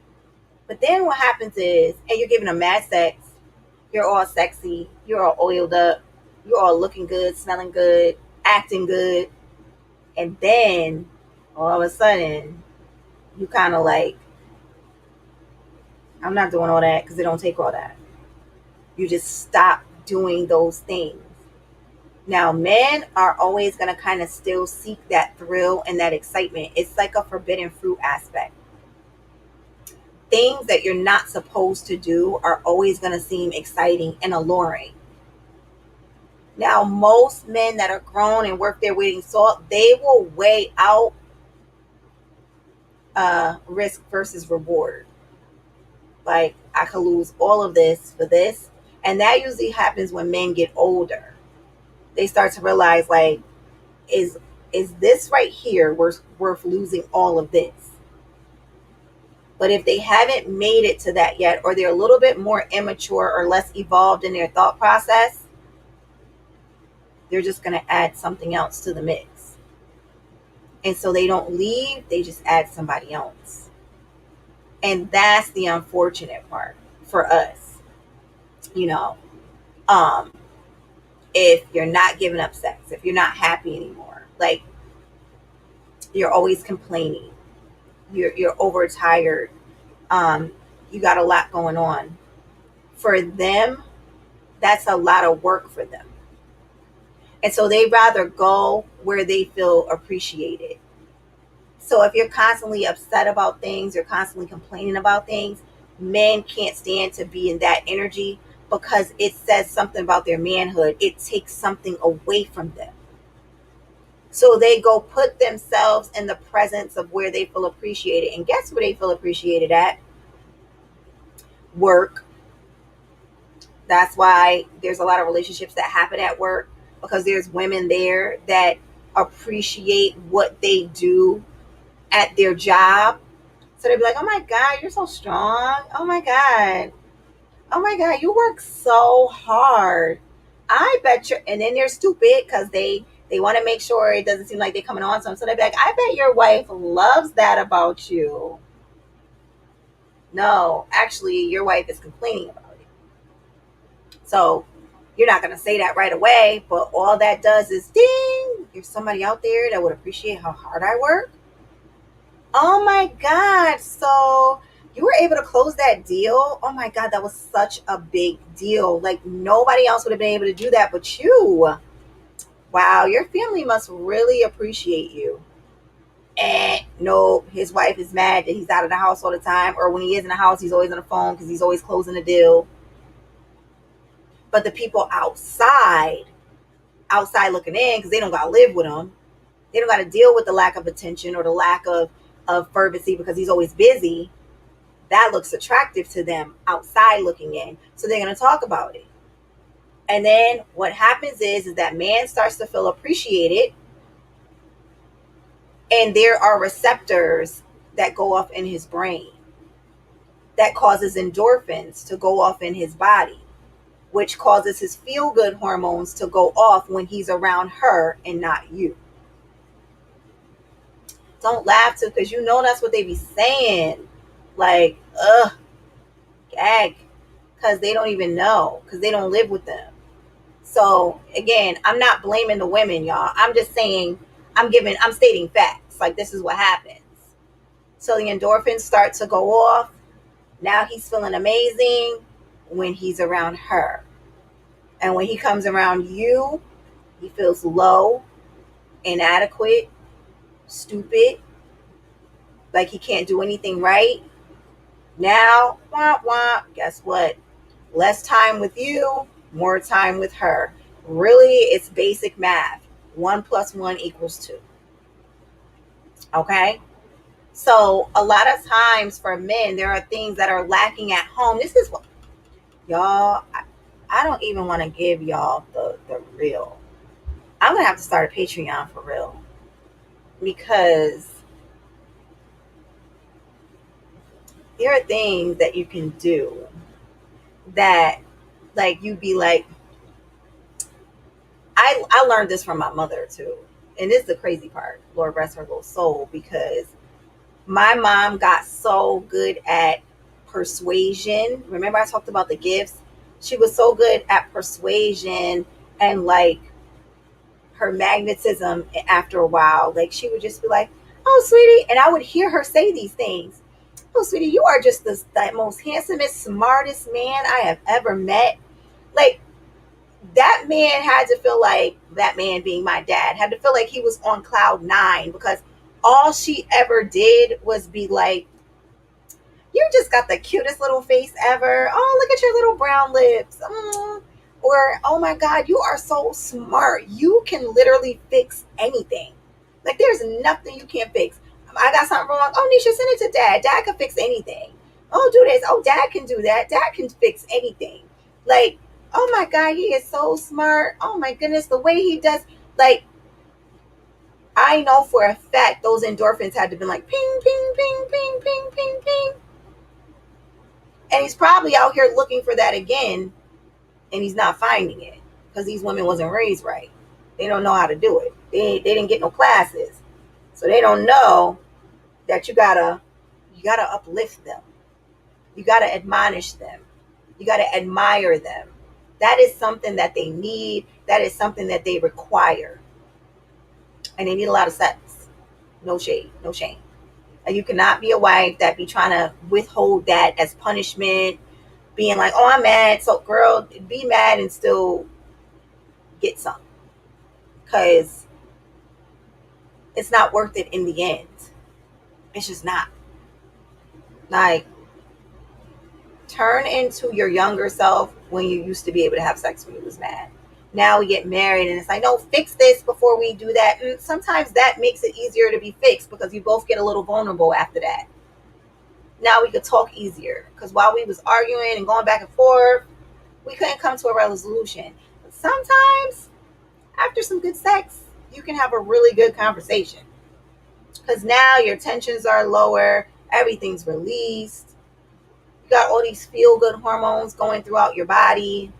But then what happens is, and you're giving him mad sex, you're all sexy, you're all oiled up, you're all looking good, smelling good, acting good, and then all of a sudden you kind of like, I'm not doing all that because it don't take all that. You just stop doing those things. Now men are always going to kind of still seek that thrill and that excitement. It's like a forbidden fruit aspect. Things that you're not supposed to do are always going to seem exciting and alluring. Now most men that are grown and worth their weight in salt, they will weigh out risk versus reward. Like, I could lose all of this for this. And that usually happens when men get older. They start to realize, like, is is this right here worth losing all of this? But if they haven't made it to that yet, or they're a little bit more immature or less evolved in their thought process, they're just going to add something else to the mix. And so they don't leave, they just add somebody else. And that's the unfortunate part for us. You know, um, if you're not giving up sex, if you're not happy anymore, like you're always complaining, you're overtired, you got a lot going on. For them, that's a lot of work for them. And so they rather go where they feel appreciated. So if you're constantly upset about things, you're constantly complaining about things, men can't stand to be in that energy because it says something about their manhood. It takes something away from them. So they go put themselves in the presence of where they feel appreciated. And guess where they feel appreciated at? Work. That's why there's a lot of relationships that happen at work because there's women there that appreciate what they do at their job. So they'd be like, oh my God, you're so strong. Oh my God. Oh my God, you work so hard. I bet you, and then they're stupid because they want to make sure it doesn't seem like they're coming on something. So they're like, I bet your wife loves that about you. No, actually, your wife is complaining about it. So you're not going to say that right away, but all that does is ding, there's somebody out there that would appreciate how hard I work. Oh my God. So you were able to close that deal. Oh my God, that was such a big deal. Like nobody else would have been able to do that but you. Wow, your family must really appreciate you. And no, his wife is mad that he's out of the house all the time, or when he is in the house, he's always on the phone because he's always closing the deal. But the people outside looking in, because they don't got to live with him, they don't got to deal with the lack of attention or the lack of fervency because he's always busy. That looks attractive to them outside looking in. So they're going to talk about it. And then what happens is that man starts to feel appreciated, and there are receptors that go off in his brain that causes endorphins to go off in his body. which causes his feel good hormones to go off when he's around her and not you. Don't laugh too, because you know that's what they be saying. Like, ugh, gag. Because they don't even know, because they don't live with them. So again, I'm not blaming the women, y'all. I'm just saying, I'm stating facts. Like, this is what happens. So the endorphins start to go off. Now he's feeling amazing when he's around her. And when he comes around you, he feels low, inadequate, stupid, like he can't do anything right. Now, wah, wah, guess what? Less time with you, more time with her. Really, it's basic math. One plus one equals two. Okay? So, a lot of times for men, there are things that are lacking at home. This is what, y'all, I don't even want to give y'all the real. I'm going to have to start a Patreon for real. Because there are things that you can do that, like, you'd be like, I learned this from my mother too. And this is the crazy part. Lord rest her little soul, because my mom got so good at persuasion. Remember I talked about the gifts? She was so good at persuasion and like her magnetism after a while. Like she would just be like, "Oh, sweetie," and I would hear her say these things. "Oh, sweetie, you are just the most handsomest, smartest man I have ever met." Like, that man had to feel like, that man being my dad, had to feel like he was on cloud nine, because all she ever did was be like, "You just got the cutest little face ever. Oh, look at your little brown lips." Or, "Oh my God, you are so smart. You can literally fix anything. Like, there's nothing you can't fix. I got something wrong. Oh, Nisha, send it to dad. Dad can fix anything. Oh, do this. Oh, dad can do that. Dad can fix anything." Like, "Oh my God, he is so smart. Oh my goodness, the way he does." Like, I know for a fact those endorphins had to be like ping, ping, ping, ping, ping, ping, ping. And he's probably out here looking for that again, and he's not finding it, because these women wasn't raised right. They don't know how to do it. They didn't get no classes. So they don't know that you gotta uplift them. You gotta admonish them. You gotta admire them. That is something that they need. That is something that they require. And they need a lot of sex. No shade, no shame. And you cannot be a wife that be trying to withhold that as punishment, being like, "Oh, I'm mad." So, girl, be mad and still get some, because it's not worth it in the end. It's just not. Like, turn into your younger self when you used to be able to have sex when you was mad. Now we get married and it's like, "No, fix this before we do that." And sometimes that makes it easier to be fixed, because you both get a little vulnerable after that. Now we could talk easier, because while we was arguing and going back and forth, we couldn't come to a resolution. But sometimes after some good sex, you can have a really good conversation, because now your tensions are lower, everything's released. You got all these feel good hormones going throughout your body.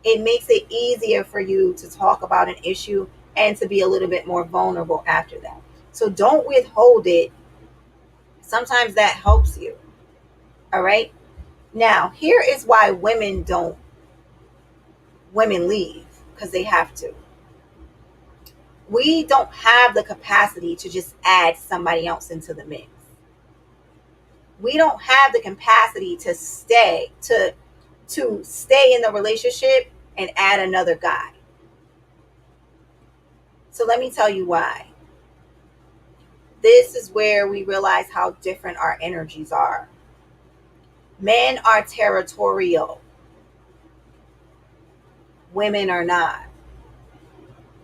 It makes it easier for you to talk about an issue and to be a little bit more vulnerable after that. So don't withhold it. Sometimes that helps you. All right. Now, here is why women leave, because they have to. We don't have the capacity to just add somebody else into the mix. We don't have the capacity to stay in the relationship and add another guy. So let me tell you why. This is where we realize how different our energies are. Men are territorial. Women are not.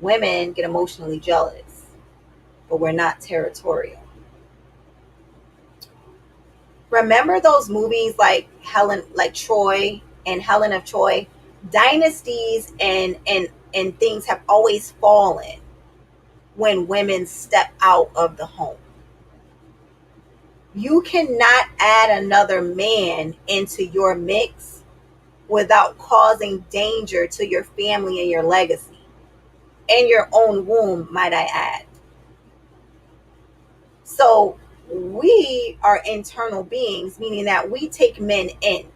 Women get emotionally jealous, but we're not territorial. Remember those movies like Troy and Helen of Troy? Dynasties and things have always fallen when women step out of the home. You cannot add another man into your mix without causing danger to your family and your legacy and your own womb, might I add. So we are internal beings, meaning that we take men in.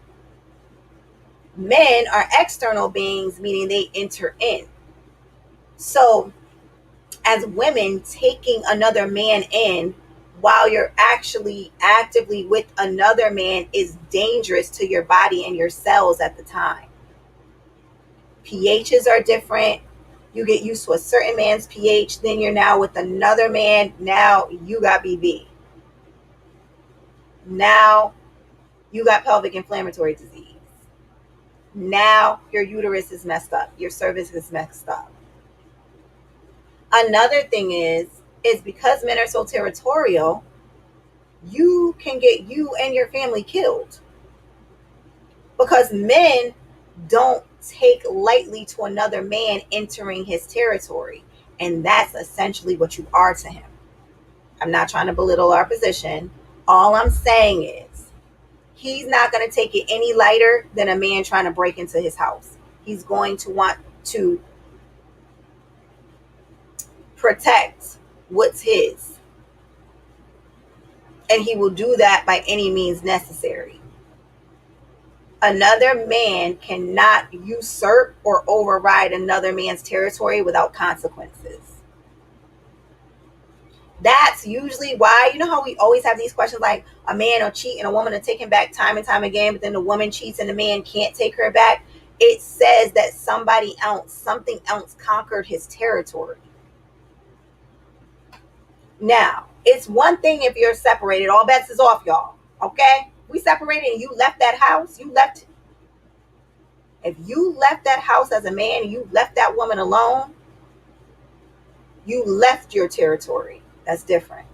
Men are external beings, meaning they enter in. So as women, taking another man in while you're actually actively with another man is dangerous to your body and your cells at the time. pHs are different. You get used to a certain man's pH, then you're now with another man. Now you got BV. Now you got pelvic inflammatory disease. Now your uterus is messed up. Your cervix is messed up. Another thing is because men are so territorial, you can get you and your family killed because men don't take lightly to another man entering his territory. And that's essentially what you are to him. I'm not trying to belittle our position. All I'm saying is he's not going to take it any lighter than a man trying to break into his house. He's going to want to protect what's his. And he will do that by any means necessary. Another man cannot usurp or override another man's territory without consequences. That's usually why, you know how we always have these questions like a man will cheat and a woman will take him back time and time again, but then the woman cheats and the man can't take her back. It says that somebody else, something else conquered his territory. Now, it's one thing if you're separated, all bets is off, y'all. Okay? We separated and you left that house, if you left that house as a man and you left that woman alone, you left your territory. That's different.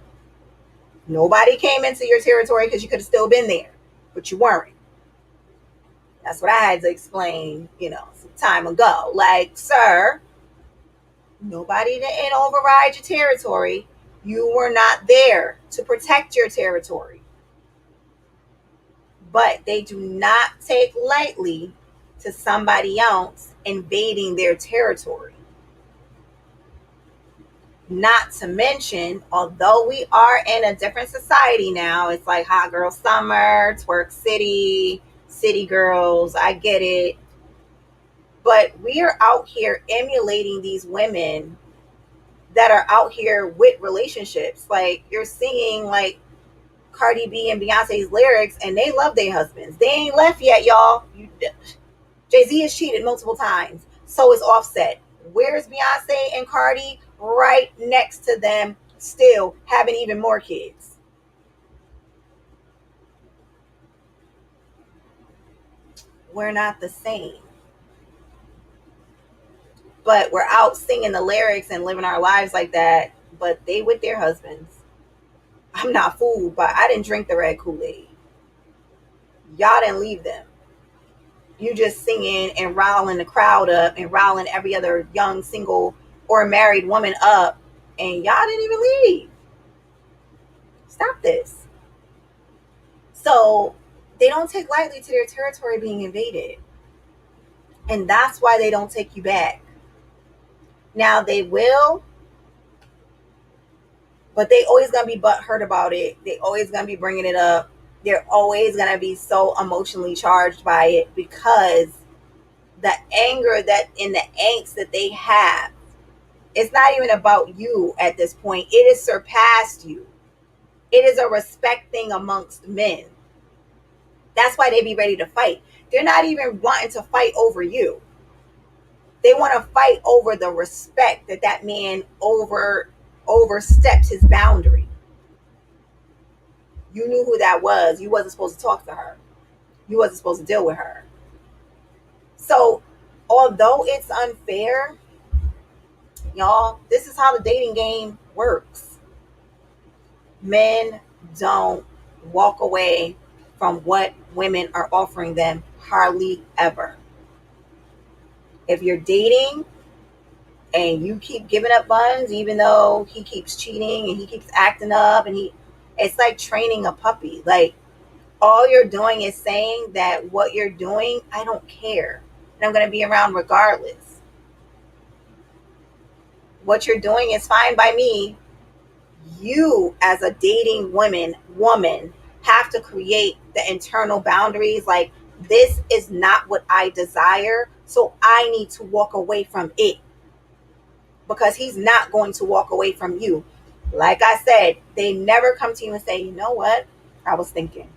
Nobody came into your territory because you could have still been there, but you weren't. That's what I had to explain, some time ago. Like, sir, nobody didn't override your territory. You were not there to protect your territory. But they do not take lightly to somebody else invading their territory. Not to mention, although we are in a different society now, it's like hot girl summer, twerk city, city girls, I get it. But we are out here emulating these women that are out here with relationships. Like you're singing like Cardi B and Beyonce's lyrics and they love their husbands. They ain't left yet, y'all. Jay-Z has cheated multiple times. So is Offset. Where's Beyonce and Cardi? Right next to them, still having even more kids. We're not the same. But we're out singing the lyrics and living our lives like that. But they with their husbands. I'm not fooled, but I didn't drink the red Kool-Aid. Y'all didn't leave them. You just singing and riling the crowd up and riling every other young single or married woman up, and y'all didn't even leave. Stop this. So they don't take lightly to their territory being invaded, and that's why they don't take you back. Now they will, but they always gonna be butthurt about it. They always gonna be bringing it up. They're always gonna be so emotionally charged by it because the anger that in the angst that they have, it's not even about you at this point. It has surpassed you. It is a respect thing amongst men. That's why they be ready to fight. They're not even wanting to fight over you. They want to fight over the respect that man overstepped his boundary. You knew who that was. You wasn't supposed to talk to her. You wasn't supposed to deal with her. So, although it's unfair, y'all, this is how the dating game works. Men don't walk away from what women are offering them hardly ever. If you're dating and you keep giving up buns, even though he keeps cheating and he keeps acting up, and it's like training a puppy. Like All you're doing is saying that what you're doing, I don't care. And I'm going to be around regardless. What you're doing is fine by me. You, as a dating woman, have to create the internal boundaries. Like, this is not what I desire. So I need to walk away from it because he's not going to walk away from you. Like I said, they never come to you and say, you know what? I was thinking.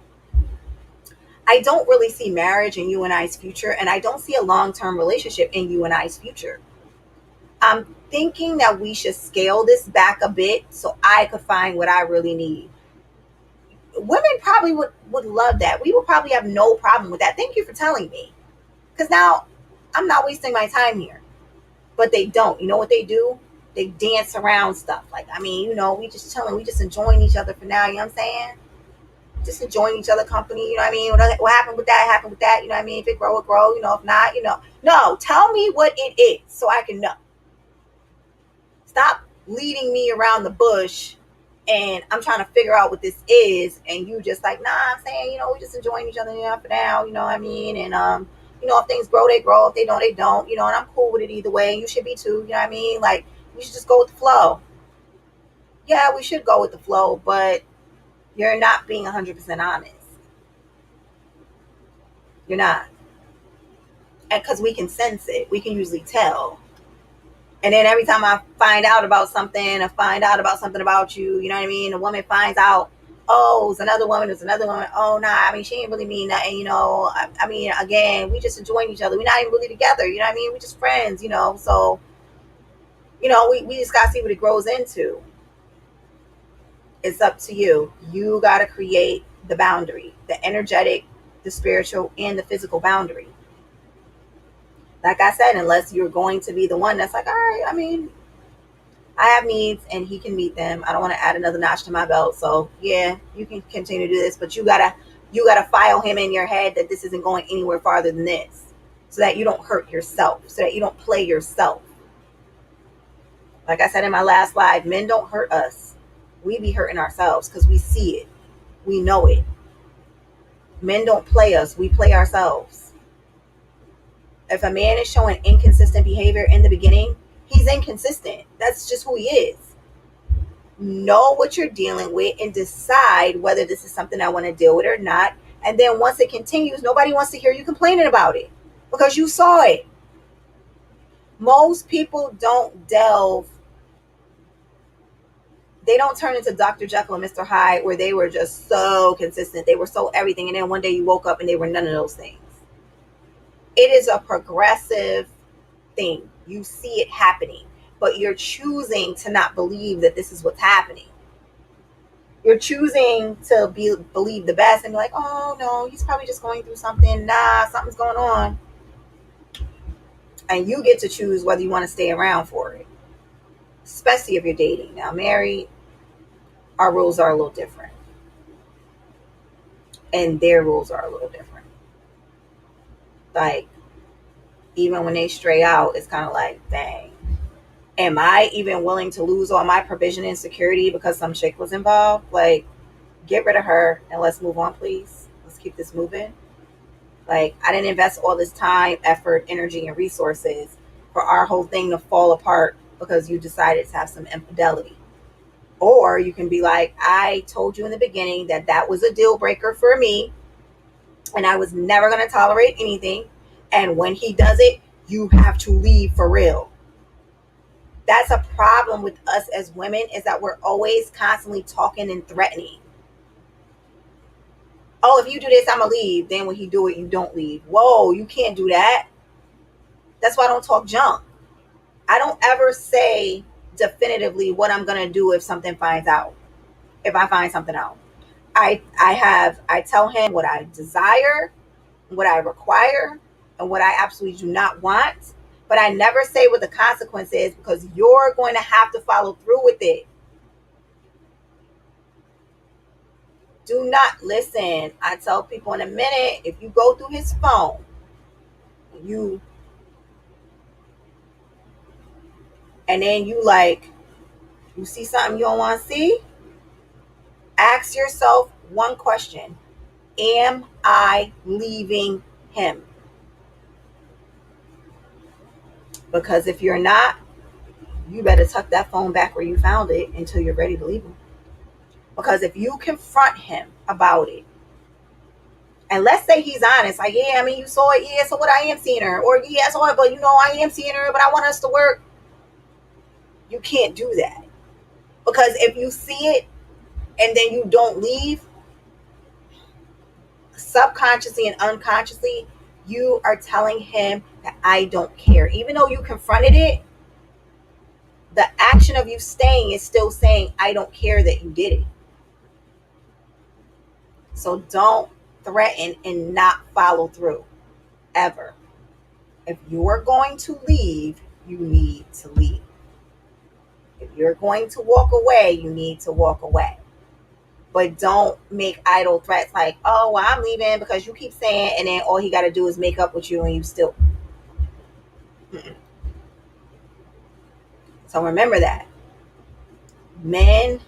I don't really see marriage in you and I's future, and I don't see a long term relationship in you and I's future. I'm thinking that we should scale this back a bit so I could find what I really need. Women probably would love that. We would probably have no problem with that. Thank you for telling me. Because now I'm not wasting my time here. But they don't. You know what they do? They dance around stuff. Like, I mean, we just chilling. We just enjoying each other for now. You know what I'm saying? Just enjoying each other company. You know what I mean? What happened with that happened with that. You know what I mean? If it grow, it grow. If not, no, tell me what it is so I can know. Stop leading me around the bush and I'm trying to figure out what this is, and you just like, nah, I'm saying, we just enjoying each other, for now, you know what I mean? And if things grow, they grow. If they don't, they don't, and I'm cool with it either way. You should be too, you know what I mean? Like, we should just go with the flow. Yeah, we should go with the flow, but you're not being 100% honest. You're not. And because we can sense it, we can usually tell. And then every time I find out about something, or find out about something about you, you know what I mean? A woman finds out, oh, it's another woman. Oh, nah, I mean, she ain't really mean nothing, I mean, again, we just enjoying each other. We're not even really together, you know what I mean? We're just friends, So, we just got to see what it grows into. It's up to you. You got to create the boundary, the energetic, the spiritual, and the physical boundary. Like I said, unless you're going to be the one that's like, all right, I mean, I have needs and he can meet them. I don't want to add another notch to my belt. So yeah, you can continue to do this, but you gotta file him in your head that this isn't going anywhere farther than this. So that you don't hurt yourself. So that you don't play yourself. Like I said in my last live, men don't hurt us. We be hurting ourselves because we see it. We know it. Men don't play us, we play ourselves. If a man is showing inconsistent behavior in the beginning, he's inconsistent. That's just who he is. Know what you're dealing with and decide whether this is something I want to deal with or not. And then once it continues, nobody wants to hear you complaining about it because you saw it. Most people don't delve, they don't turn into Dr. Jekyll and Mr. Hyde where they were just so consistent. They were so everything. And then one day you woke up and they were none of those things. It is a progressive thing. You see it happening, but you're choosing to not believe that this is what's happening. You're choosing to believe the best and be like, oh no, he's probably just going through something. Nah, something's going on. And you get to choose whether you want to stay around for it, especially if you're dating. Now, married, our rules are a little different, and their rules are a little different. Like, even when they stray out, it's kind of like, dang, am I even willing to lose all my provision and security because some chick was involved? Like, get rid of her and let's move on, please. Let's keep this moving. Like, I didn't invest all this time, effort, energy, and resources for our whole thing to fall apart because you decided to have some infidelity. Or you can be like, I told you in the beginning that that was a deal breaker for me and I was never going to tolerate anything. And when he does it, you have to leave for real. That's a problem with us as women, is that we're always constantly talking and threatening. Oh, if you do this, I'm gonna leave. Then when he do it, you don't leave. Whoa, you can't do that. That's why I don't talk junk. I don't ever say definitively what I'm gonna do if something finds out. If I find something out, I tell him what I desire, what I require, and what I absolutely do not want. But I never say what the consequence is because you're going to have to follow through with it. Do not listen. I tell people in a minute, if you go through his phone, you and then you see something you don't want to see, ask yourself one question. Am I leaving him? Because if you're not, you better tuck that phone back where you found it until you're ready to leave him. Because if you confront him about it, and let's say he's honest, like, yeah, I mean, you saw it, yeah, so what, I am seeing her, or yeah, I saw it, but I am seeing her, but I want us to work. You can't do that. Because if you see it and then you don't leave, subconsciously and unconsciously, you are telling him that I don't care. Even though you confronted it, the action of you staying is still saying, I don't care that you did it. So don't threaten and not follow through ever. If you're going to leave, you need to leave. If you're going to walk away, you need to walk away. But don't make idle threats like, oh, well, I'm leaving because you keep saying, and then all he got to do is make up with you and you still. Mm-mm. So remember that. Men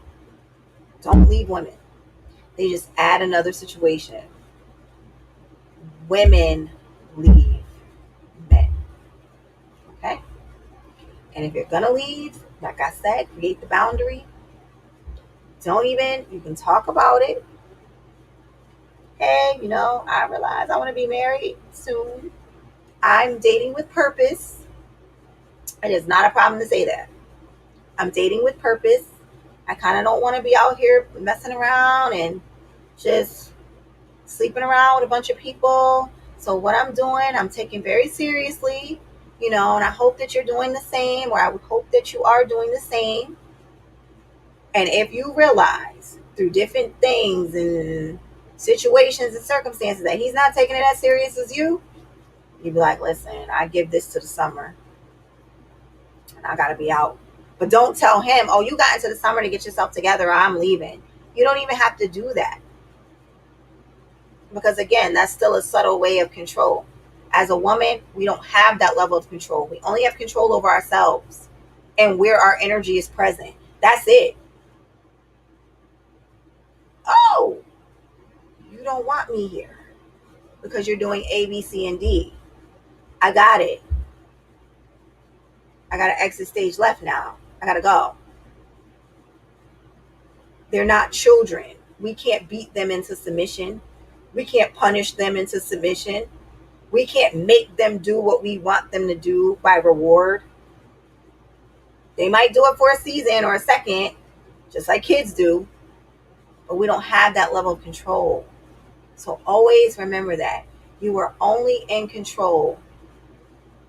don't leave women, they just add another situation. Women leave men. Okay? And if you're going to leave, like I said, create the boundary. Don't even, you can talk about it. Hey, I realize I want to be married soon. I'm dating with purpose. It is not a problem to say that. I'm dating with purpose. I kind of don't want to be out here messing around and just sleeping around with a bunch of people. So what I'm doing, I'm taking very seriously, and I hope that you're doing the same, or I would hope that you are doing the same. And if you realize through different things and situations and circumstances that he's not taking it as serious as you'd be like, listen, I give this to the summer and I got to be out. But don't tell him, oh, you got into the summer to get yourself together, or I'm leaving. You don't even have to do that. Because again, that's still a subtle way of control. As a woman, we don't have that level of control. We only have control over ourselves and where our energy is present. That's it. Oh, you don't want me here because you're doing A, B, C, and D. I got it. I got to exit stage left now. I got to go. They're not children. We can't beat them into submission. We can't punish them into submission. We can't make them do what we want them to do by reward. They might do it for a season or a second, just like kids do, but we don't have that level of control. So always remember that you are only in control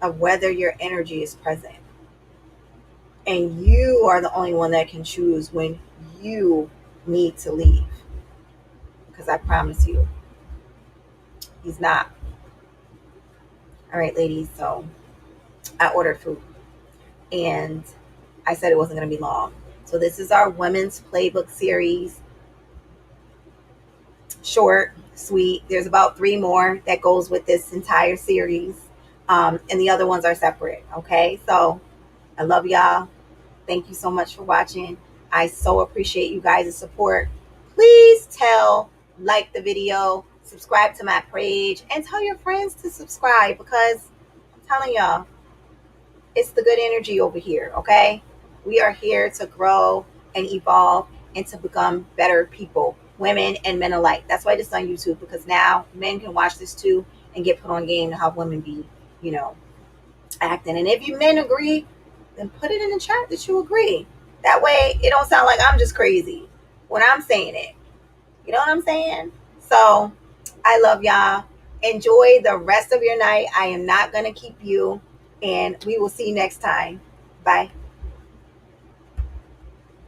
of whether your energy is present. And you are the only one that can choose when you need to leave. Because I promise you, he's not. All right, ladies. So I ordered food and I said it wasn't going to be long. So this is our women's playbook series. Short, sweet. There's about 3 more that goes with this entire series. And the other ones are separate. Okay. So I love y'all. Thank you so much for watching. I so appreciate you guys' support. Please like the video, subscribe to my page, and tell your friends to subscribe because I'm telling y'all, it's the good energy over here, okay? We are here to grow and evolve and to become better people, women and men alike. That's why this is on YouTube, because now men can watch this too and get put on game to how women be, you know, acting. And if you men agree, then put it in the chat that you agree. That way it don't sound like I'm just crazy when I'm saying it. You know what I'm saying? So I love y'all. Enjoy the rest of your night. I am not going to keep you. And we will see you next time. Bye.